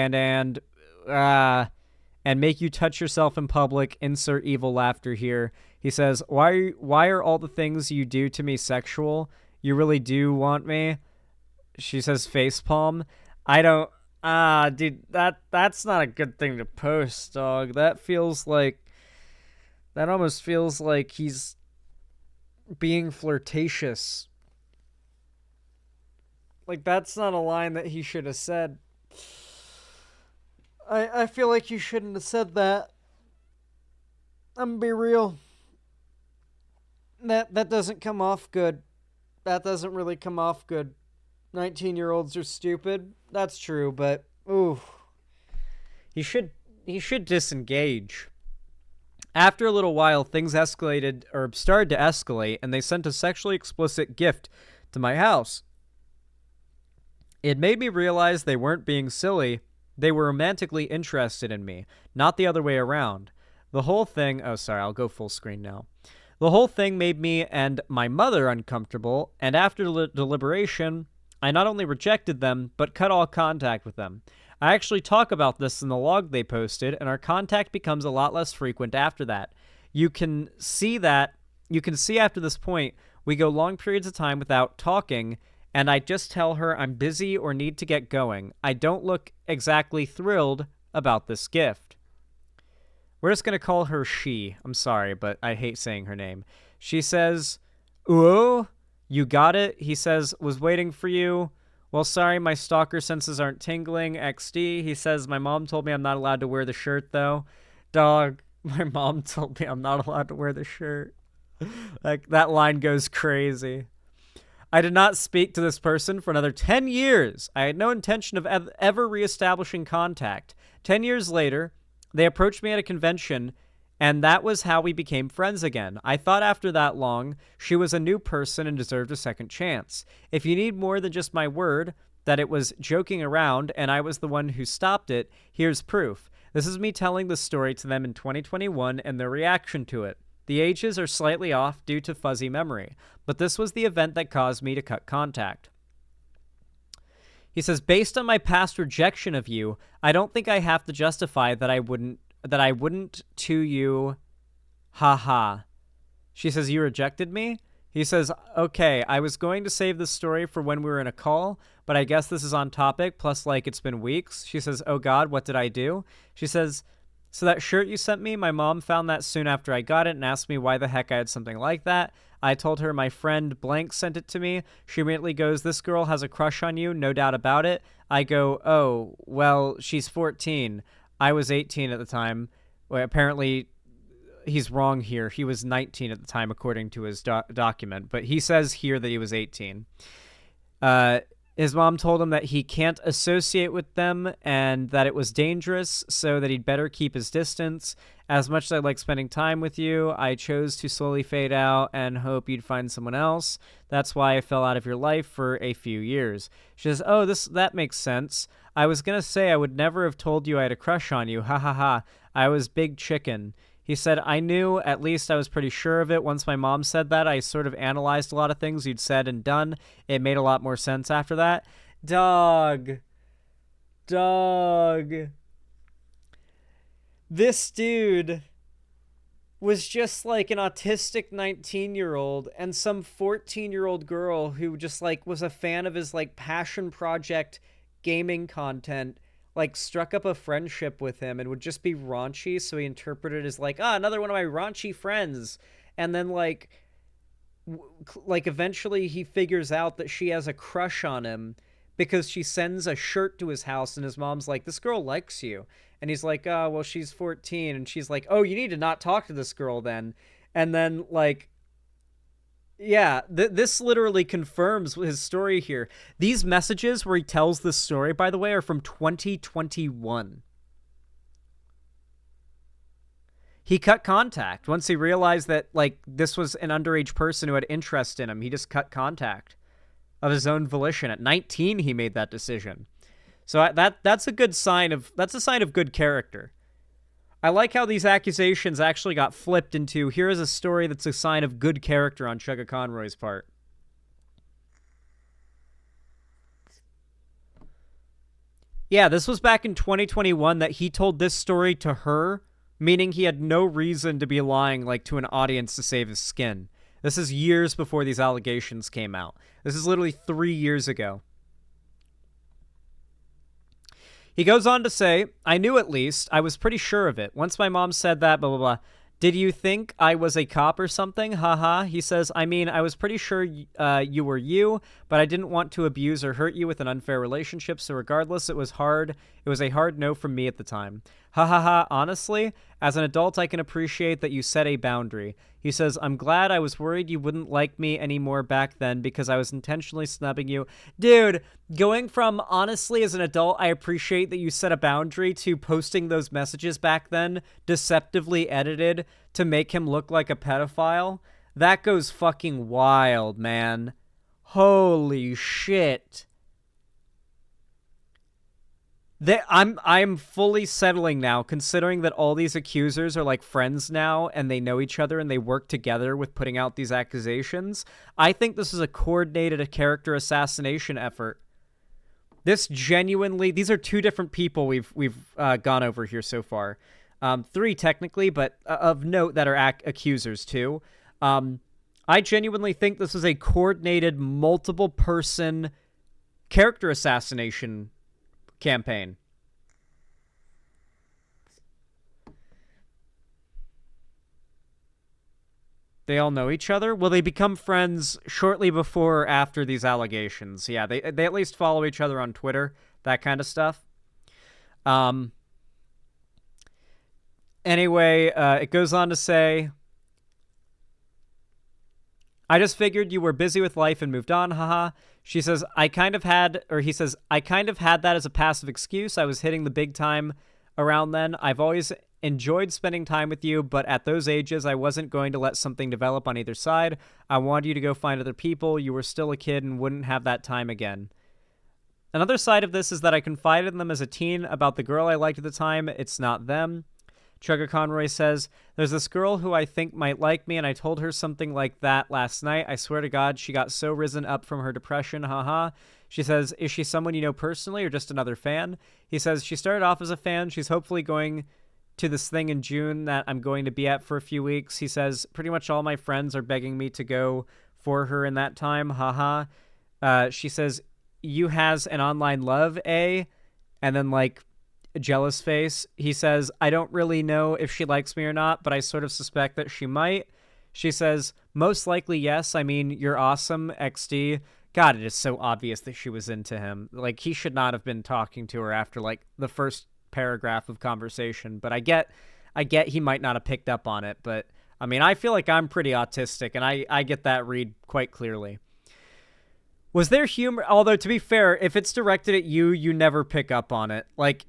make you touch yourself in public, insert evil laughter here. He says, why are all the things you do to me sexual? You really do want me? She says, facepalm. I don't, dude, that's not a good thing to post, dog. That almost feels like he's being flirtatious. Like, that's not a line that he should have said. I feel like you shouldn't have said that. I'm gonna be real. That doesn't come off good. That doesn't really come off good. 19-year-olds are stupid. That's true, but ooh. He should disengage. After a little while, things escalated, or started to escalate, and they sent a sexually explicit gift to my house. It made me realize they weren't being silly. They were romantically interested in me, not the other way around. The whole thing... Oh, sorry, I'll go full screen now. The whole thing made me and my mother uncomfortable, and after deliberation, I not only rejected them, but cut all contact with them. I actually talk about this in the log they posted, and our contact becomes a lot less frequent after that. You can see after this point, we go long periods of time without talking, and I just tell her I'm busy or need to get going. I don't look exactly thrilled about this gift. We're just going to call her she. I'm sorry, but I hate saying her name. She says, ooh, you got it? He says, was waiting for you. Well, sorry, my stalker senses aren't tingling. XD. He says, my mom told me I'm not allowed to wear the shirt, though. Dog, my mom told me I'm not allowed to wear the shirt. Like, that line goes crazy. I did not speak to this person for another 10 years. I had no intention of ever reestablishing contact. 10 years later, they approached me at a convention, and that was how we became friends again. I thought after that long, she was a new person and deserved a second chance. If you need more than just my word that it was joking around and I was the one who stopped it, here's proof. This is me telling the story to them in 2021 and their reaction to it. The ages are slightly off due to fuzzy memory, but this was the event that caused me to cut contact. He says, based on my past rejection of you, I don't think I have to justify that I wouldn't to you. Haha. She says, you rejected me? He says, okay, I was going to save this story for when we were in a call, but I guess this is on topic, plus like it's been weeks. She says, oh God, what did I do? She says, so that shirt you sent me, my mom found that soon after I got it and asked me why the heck I had something like that. I told her my friend blank sent it to me. She immediately goes, this girl has a crush on you, no doubt about it. I go, oh, well, she's 14. I was 18 at the time. Well, apparently, he's wrong here. He was 19 at the time, according to his document. But he says here that he was 18. His mom told him that he can't associate with them and that it was dangerous, so that he'd better keep his distance. As much as I like spending time with you, I chose to slowly fade out and hope you'd find someone else. That's why I fell out of your life for a few years. She says, oh, that makes sense. I was going to say I would never have told you I had a crush on you. Ha ha ha. I was big chicken. He said, I knew, at least I was pretty sure of it. Once my mom said that, I sort of analyzed a lot of things you'd said and done. It made a lot more sense after that. Dog. This dude was just like an autistic 19-year-old and some 14-year-old girl who just like was a fan of his like passion project gaming content, like struck up a friendship with him and would just be raunchy, so he interpreted it as like, another one of my raunchy friends. And then like eventually he figures out that she has a crush on him because she sends a shirt to his house and his mom's like, this girl likes you. And he's like, oh, well, she's 14. And she's like, oh, you need to not talk to this girl then. And then like, yeah, this literally confirms his story here. These messages where he tells this story, by the way, are from 2021. He cut contact. Once he realized that, like, this was an underage person who had interest in him, he just cut contact of his own volition. At 19, he made that decision. So that's a good sign of, that's a sign of good character. I like how these accusations actually got flipped into, here is a story that's a sign of good character on Chuggaconroy's part. Yeah, this was back in 2021 that he told this story to her, meaning he had no reason to be lying like to an audience to save his skin. This is years before these allegations came out. This is literally 3 years ago. He goes on to say, I knew at least. I was pretty sure of it. Once my mom said that, blah, blah, blah. Did you think I was a cop or something? Haha. He says, I mean, I was pretty sure you were you, but I didn't want to abuse or hurt you with an unfair relationship, so regardless, it was hard. It was a hard no from me at the time. Ha ha ha. Honestly, as an adult, I can appreciate that you set a boundary. He says, I'm glad. I was worried you wouldn't like me anymore back then because I was intentionally snubbing you. Dude, going from honestly as an adult, I appreciate that you set a boundary to posting those messages back then, deceptively edited to make him look like a pedophile. That goes fucking wild, man. Holy shit. I'm fully settling now, considering that all these accusers are like friends now and they know each other and they work together with putting out these accusations. I think this is a coordinated character assassination effort. This genuinely, these are two different people we've gone over here so far. 3 technically, but of note that are accusers too. I genuinely think this is a coordinated multiple person character assassination campaign. They all know each other? Will they become friends shortly before or after these allegations? Yeah, they at least follow each other on Twitter, that kind of stuff. Anyway, it goes on to say, I just figured you were busy with life and moved on, haha. She says, he says, I kind of had that as a passive excuse. I was hitting the big time around then. I've always enjoyed spending time with you, but at those ages, I wasn't going to let something develop on either side. I wanted you to go find other people. You were still a kid and wouldn't have that time again. Another side of this is that I confided in them as a teen about the girl I liked at the time. It's not them. Chuggaconroy says, there's this girl who I think might like me, and I told her something like that last night. I swear to God, she got so risen up from her depression, haha. She says, is she someone you know personally or just another fan? He says, she started off as a fan. She's hopefully going to this thing in June that I'm going to be at for a few weeks. He says, pretty much all my friends are begging me to go for her in that time, haha. She says, you has an online love, eh? And then, like, a jealous face. He says, I don't really know if she likes me or not, but I sort of suspect that she might. She says, most likely yes. I mean, you're awesome, XD. God, it is so obvious that she was into him. Like, he should not have been talking to her after, like, the first paragraph of conversation. But I get he might not have picked up on it. But, I mean, I feel like I'm pretty autistic, and I get that read quite clearly. Was there humor? Although, to be fair, if it's directed at you, you never pick up on it. Like,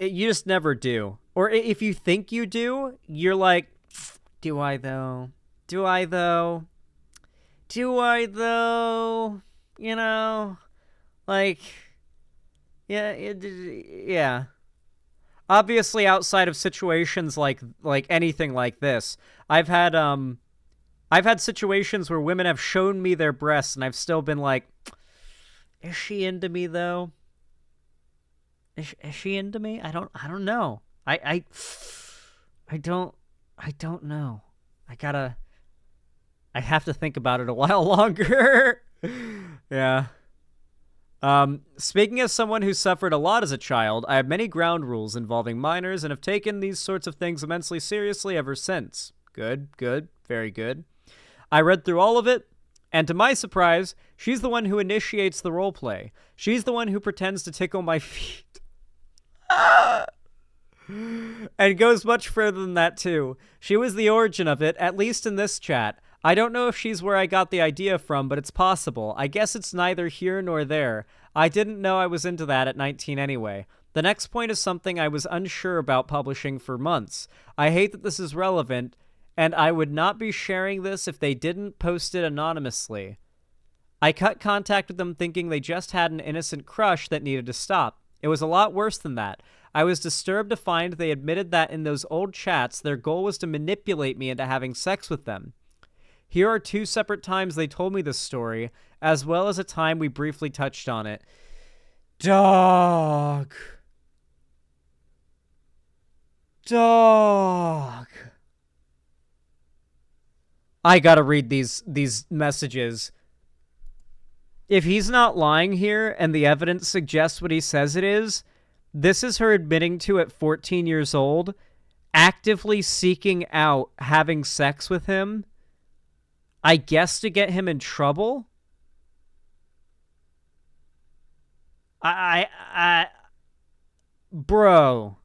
you just never do. Or if you think you do, you're like, do I though? Do I though? Do I though? You know? Like, yeah. Obviously, outside of situations like anything like this, I've had situations where women have shown me their breasts, and I've still been like, is she into me though? Is she into me? I don't know. I don't know. I have to think about it a while longer. Yeah. Speaking as someone who suffered a lot as a child, I have many ground rules involving minors and have taken these sorts of things immensely seriously ever since. Good, very good. I read through all of it, and to my surprise, she's the one who initiates the roleplay. She's the one who pretends to tickle my feet. And goes much further than that, too. She was the origin of it, at least in this chat. I don't know if she's where I got the idea from, but it's possible. I guess it's neither here nor there. I didn't know I was into that at 19 anyway. The next point is something I was unsure about publishing for months. I hate that this is relevant, and I would not be sharing this if they didn't post it anonymously. I cut contact with them thinking they just had an innocent crush that needed to stop. It was a lot worse than that. I was disturbed to find they admitted that in those old chats, their goal was to manipulate me into having sex with them. Here are 2 separate times they told me this story, as well as a time we briefly touched on it. Dog. I gotta read these messages. If he's not lying here and the evidence suggests what he says it is, this is her admitting to at 14 years old, actively seeking out having sex with him, I guess to get him in trouble? Bro.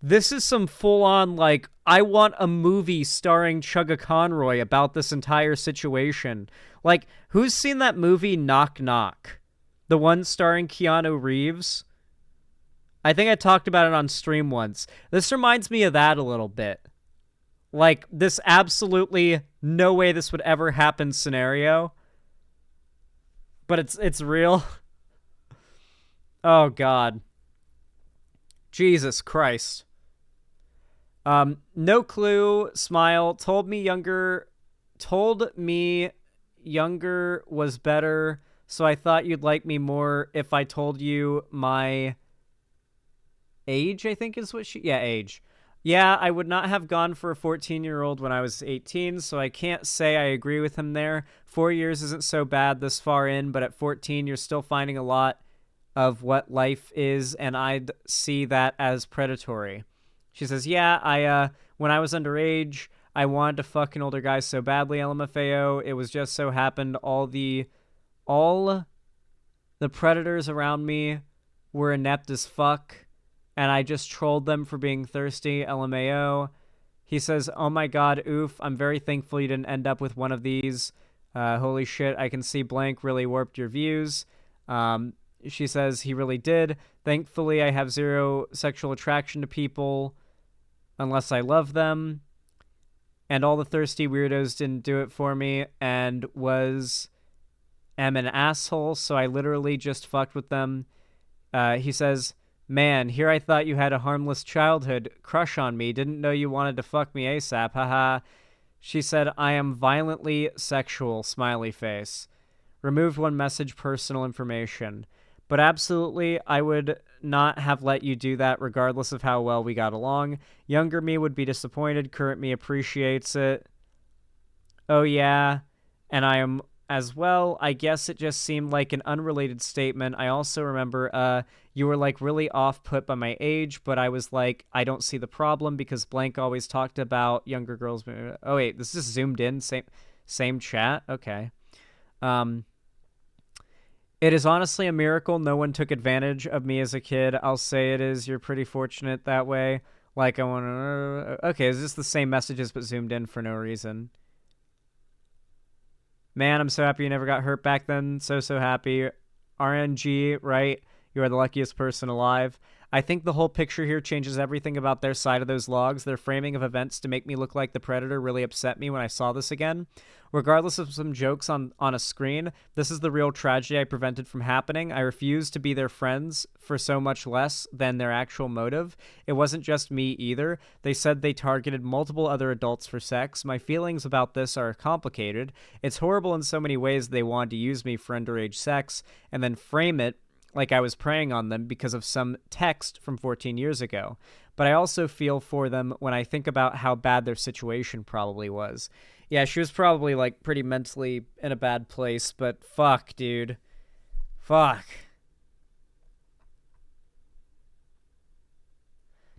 This is some full-on, like, I want a movie starring Chuggaconroy about this entire situation. Like, who's seen that movie Knock Knock? The one starring Keanu Reeves? I think I talked about it on stream once. This reminds me of that a little bit. Like, this absolutely no way this would ever happen scenario. But it's real. Oh, God. Jesus Christ. No clue, smile, told me younger was better, so I thought you'd like me more if I told you my age, I think is what age. Yeah, I would not have gone for a 14-year-old when I was 18, so I can't say I agree with him there. 4 years isn't so bad this far in, but at 14, you're still finding a lot of what life is, and I'd see that as predatory. She says, yeah, when I was underage, I wanted to fuck an older guy so badly, LMFAO. It was just so happened all the predators around me were inept as fuck, and I just trolled them for being thirsty, LMAO. He says, oh my god, oof, I'm very thankful you didn't end up with one of these. Holy shit, I can see blank really warped your views. She says, he really did. Thankfully, I have zero sexual attraction to people unless I love them. And all the thirsty weirdos didn't do it for me and am an asshole, so I literally just fucked with them. He says, man, here I thought you had a harmless childhood crush on me. Didn't know you wanted to fuck me ASAP. Haha. She said, I am violently sexual, smiley face. Removed one message, personal information. But absolutely, I would not have let you do that regardless of how well we got along. Younger me would be disappointed. Current me appreciates it. Oh yeah, and I am as well. I guess it just seemed like an unrelated statement. I also remember you were like really off-put by my age, but I was like, I don't see the problem because blank always talked about younger girls. Oh wait, this is zoomed in. Same chat. Okay. It is honestly a miracle no one took advantage of me as a kid. I'll say it is. You're pretty fortunate that way. Like, I want to... Okay, is this the same messages but zoomed in for no reason? Man, I'm so happy you never got hurt back then. So happy. RNG, right? You are the luckiest person alive. I think the whole picture here changes everything about their side of those logs. Their framing of events to make me look like the predator really upset me when I saw this again. Regardless of some jokes on a screen, this is the real tragedy I prevented from happening. I refused to be their friends for so much less than their actual motive. It wasn't just me either. They said they targeted multiple other adults for sex. My feelings about this are complicated. It's horrible in so many ways they wanted to use me for underage sex and then frame it like I was preying on them because of some text from 14 years ago. But I also feel for them when I think about how bad their situation probably was. Yeah, she was probably, like, pretty mentally in a bad place, but fuck, dude. Fuck.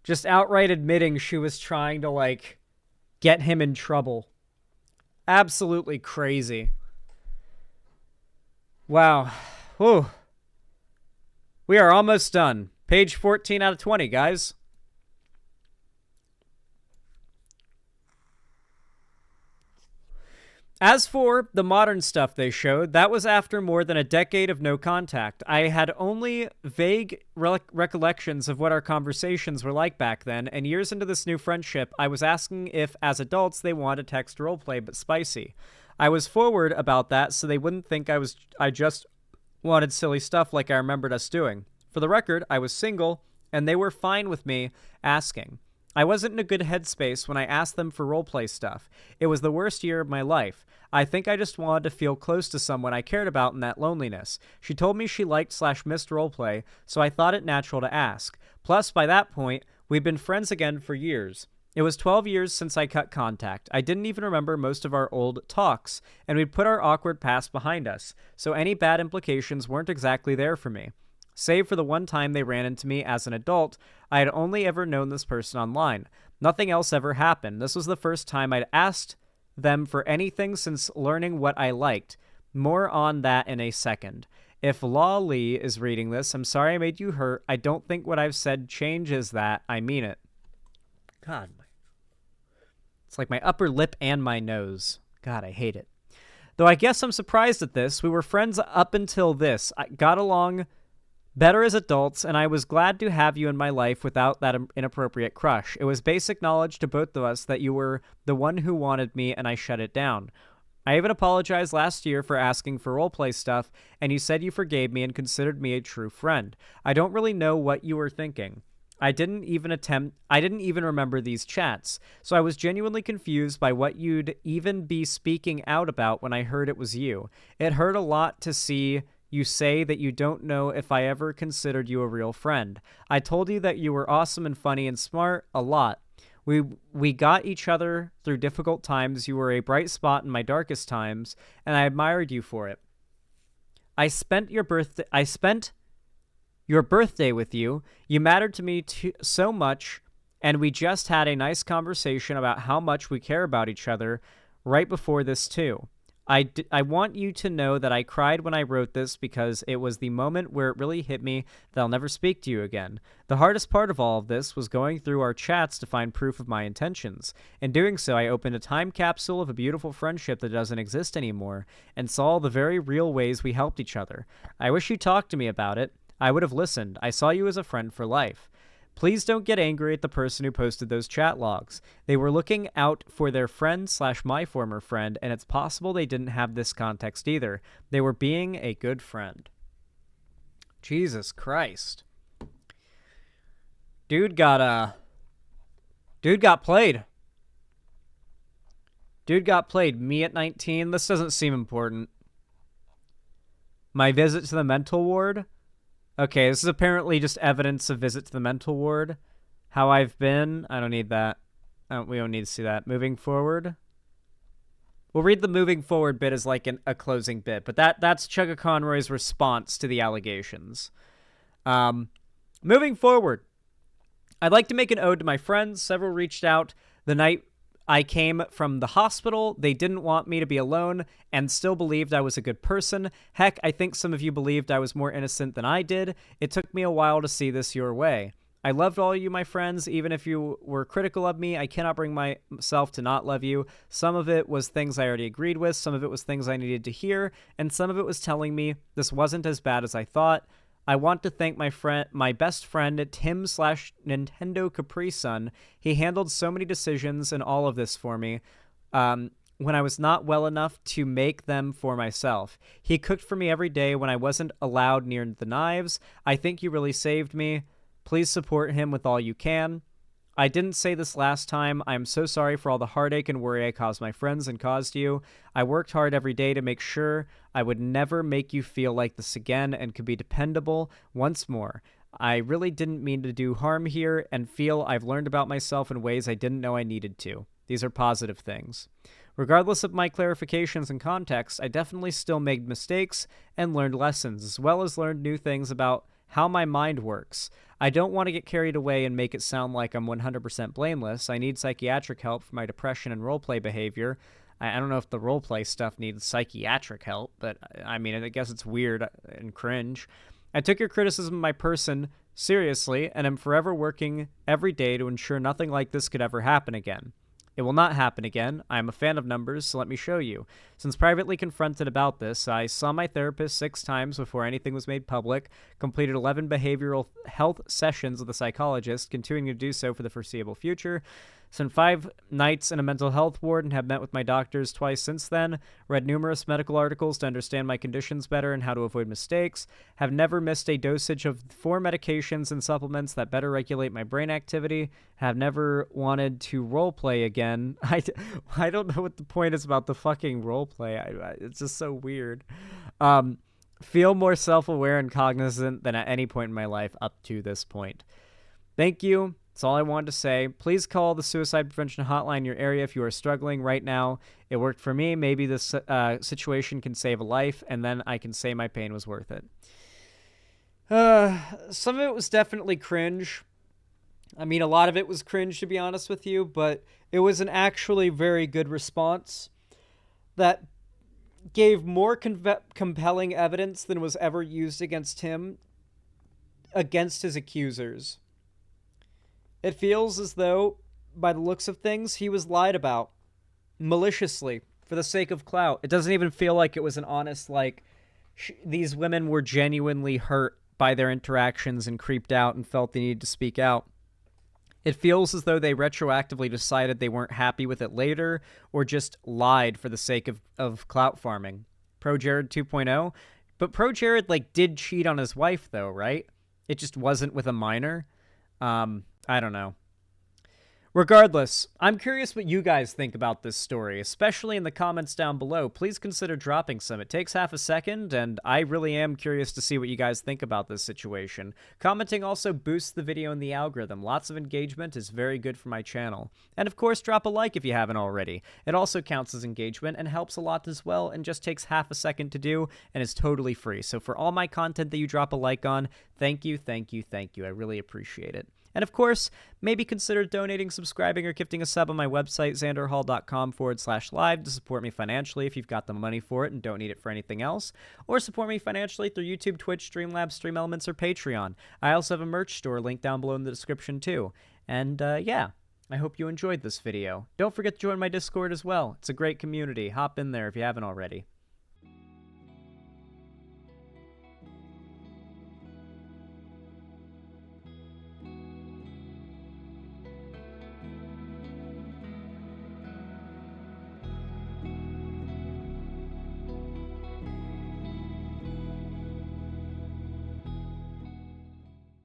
Just outright admitting she was trying to, like, get him in trouble. Absolutely crazy. Wow. Whew. We are almost done. Page 14 out of 20, guys. As for the modern stuff they showed, that was after more than a decade of no contact. I had only vague recollections of what our conversations were like back then, and years into this new friendship, I was asking if, as adults, they wanted text roleplay, but spicy. I was forward about that so they wouldn't think I just wanted silly stuff like I remembered us doing. For the record, I was single, and they were fine with me asking. I wasn't in a good headspace when I asked them for roleplay stuff. It was the worst year of my life. I think I just wanted to feel close to someone I cared about in that loneliness. She told me she liked/missed roleplay, so I thought it natural to ask. Plus, by that point, we'd been friends again for years. It was 12 years since I cut contact. I didn't even remember most of our old talks, and we'd put our awkward past behind us, so any bad implications weren't exactly there for me. Save for the one time they ran into me as an adult, I had only ever known this person online. Nothing else ever happened. This was the first time I'd asked them for anything since learning what I liked. More on that in a second. If Law Lee is reading this, I'm sorry I made you hurt. I don't think what I've said changes that. I mean it. God. It's like my upper lip and my nose. God, I hate it. Though I guess I'm surprised at this. We were friends up until this. I got along better as adults, and I was glad to have you in my life without that inappropriate crush. It was basic knowledge to both of us that you were the one who wanted me, and I shut it down. I even apologized last year for asking for roleplay stuff, and you said you forgave me and considered me a true friend. I don't really know what you were thinking. I didn't even remember these chats, so I was genuinely confused by what you'd even be speaking out about when I heard it was you. It hurt a lot to see you say that you don't know if I ever considered you a real friend. I told you that you were awesome and funny and smart a lot. We got each other through difficult times. You were a bright spot in my darkest times, and I admired you for it. I spent your birthday with you. You mattered to me so much, and we just had a nice conversation about how much we care about each other right before this too. I want you to know that I cried when I wrote this because it was the moment where it really hit me that I'll never speak to you again. The hardest part of all of this was going through our chats to find proof of my intentions. In doing so, I opened a time capsule of a beautiful friendship that doesn't exist anymore and saw the very real ways we helped each other. I wish you talked to me about it. I would have listened. I saw you as a friend for life. Please don't get angry at the person who posted those chat logs. They were looking out for their friend / my former friend, and it's possible they didn't have this context either. They were being a good friend. Jesus Christ. Dude got played. Dude got played. Me at 19. This doesn't seem important. My visit to the mental ward. Okay, this is apparently just evidence of visit to the mental ward. How I've been. I don't need that. We don't need to see that. Moving forward. We'll read the moving forward bit as like a closing bit, but that's Chuggaconroy's response to the allegations. Moving forward. I'd like to make an ode to my friends. Several reached out the night I came from the hospital. They didn't want me to be alone and still believed I was a good person. Heck, I think some of you believed I was more innocent than I did. It took me a while to see this your way. I loved all you, my friends. Even if you were critical of me, I cannot bring myself to not love you. Some of it was things I already agreed with. Some of it was things I needed to hear. And some of it was telling me this wasn't as bad as I thought. I want to thank my best friend, Tim / Nintendo Capri Sun. He handled so many decisions and all of this for me when I was not well enough to make them for myself. He cooked for me every day when I wasn't allowed near the knives. I think you really saved me. Please support him with all you can. I didn't say this last time. I am so sorry for all the heartache and worry I caused my friends and caused you. I worked hard every day to make sure I would never make you feel like this again and could be dependable once more. I really didn't mean to do harm here and feel I've learned about myself in ways I didn't know I needed to. These are positive things. Regardless of my clarifications and context, I definitely still made mistakes and learned lessons, as well as learned new things about how my mind works. I don't want to get carried away and make it sound like I'm 100% blameless. I need psychiatric help for my depression and roleplay behavior. I don't know if the roleplay stuff needs psychiatric help, but I mean, I guess it's weird and cringe. I took your criticism of my person seriously, and am forever working every day to ensure nothing like this could ever happen again. It will not happen again. I am a fan of numbers, so let me show you. Since privately confronted about this, I saw my therapist 6 times before anything was made public, completed 11 behavioral health sessions with a psychologist, continuing to do so for the foreseeable future, spent 5 nights in a mental health ward and have met with my doctors twice since then, read numerous medical articles to understand my conditions better and how to avoid mistakes, have never missed a dosage of 4 medications and supplements that better regulate my brain activity, have never wanted to roleplay again. I don't know what the point is about the fucking roleplay. It's just so weird. Feel more self-aware and cognizant than at any point in my life up to this point. Thank you. That's all I wanted to say. Please call the suicide prevention hotline in your area if you are struggling right now. It worked for me. Maybe this situation can save a life, and then I can say my pain was worth it. Some of it was definitely cringe. I mean, a lot of it was cringe, to be honest with you, but it was an actually very good response that gave more compelling evidence than was ever used against him, against his accusers. It feels as though, by the looks of things, he was lied about maliciously for the sake of clout. It doesn't even feel like it was an honest, like, these women were genuinely hurt by their interactions and creeped out and felt they needed to speak out. It feels as though they retroactively decided they weren't happy with it later or just lied for the sake of clout farming. Pro Jared 2.0. But Pro Jared, like, did cheat on his wife, though, right? It just wasn't with a minor. I don't know. Regardless, I'm curious what you guys think about this story, especially in the comments down below. Please consider dropping some. It takes half a second, and I really am curious to see what you guys think about this situation. Commenting also boosts the video in the algorithm. Lots of engagement is very good for my channel. And of course, drop a like if you haven't already. It also counts as engagement and helps a lot as well, and just takes half a second to do, and is totally free. So for all my content that you drop a like on, thank you, thank you, thank you. I really appreciate it. And of course, maybe consider donating, subscribing, or gifting a sub on my website, xanderhall.com/live, to support me financially if you've got the money for it and don't need it for anything else. Or support me financially through YouTube, Twitch, Streamlabs, StreamElements, or Patreon. I also have a merch store linked down below in the description too. And yeah, I hope you enjoyed this video. Don't forget to join my Discord as well. It's a great community. Hop in there if you haven't already.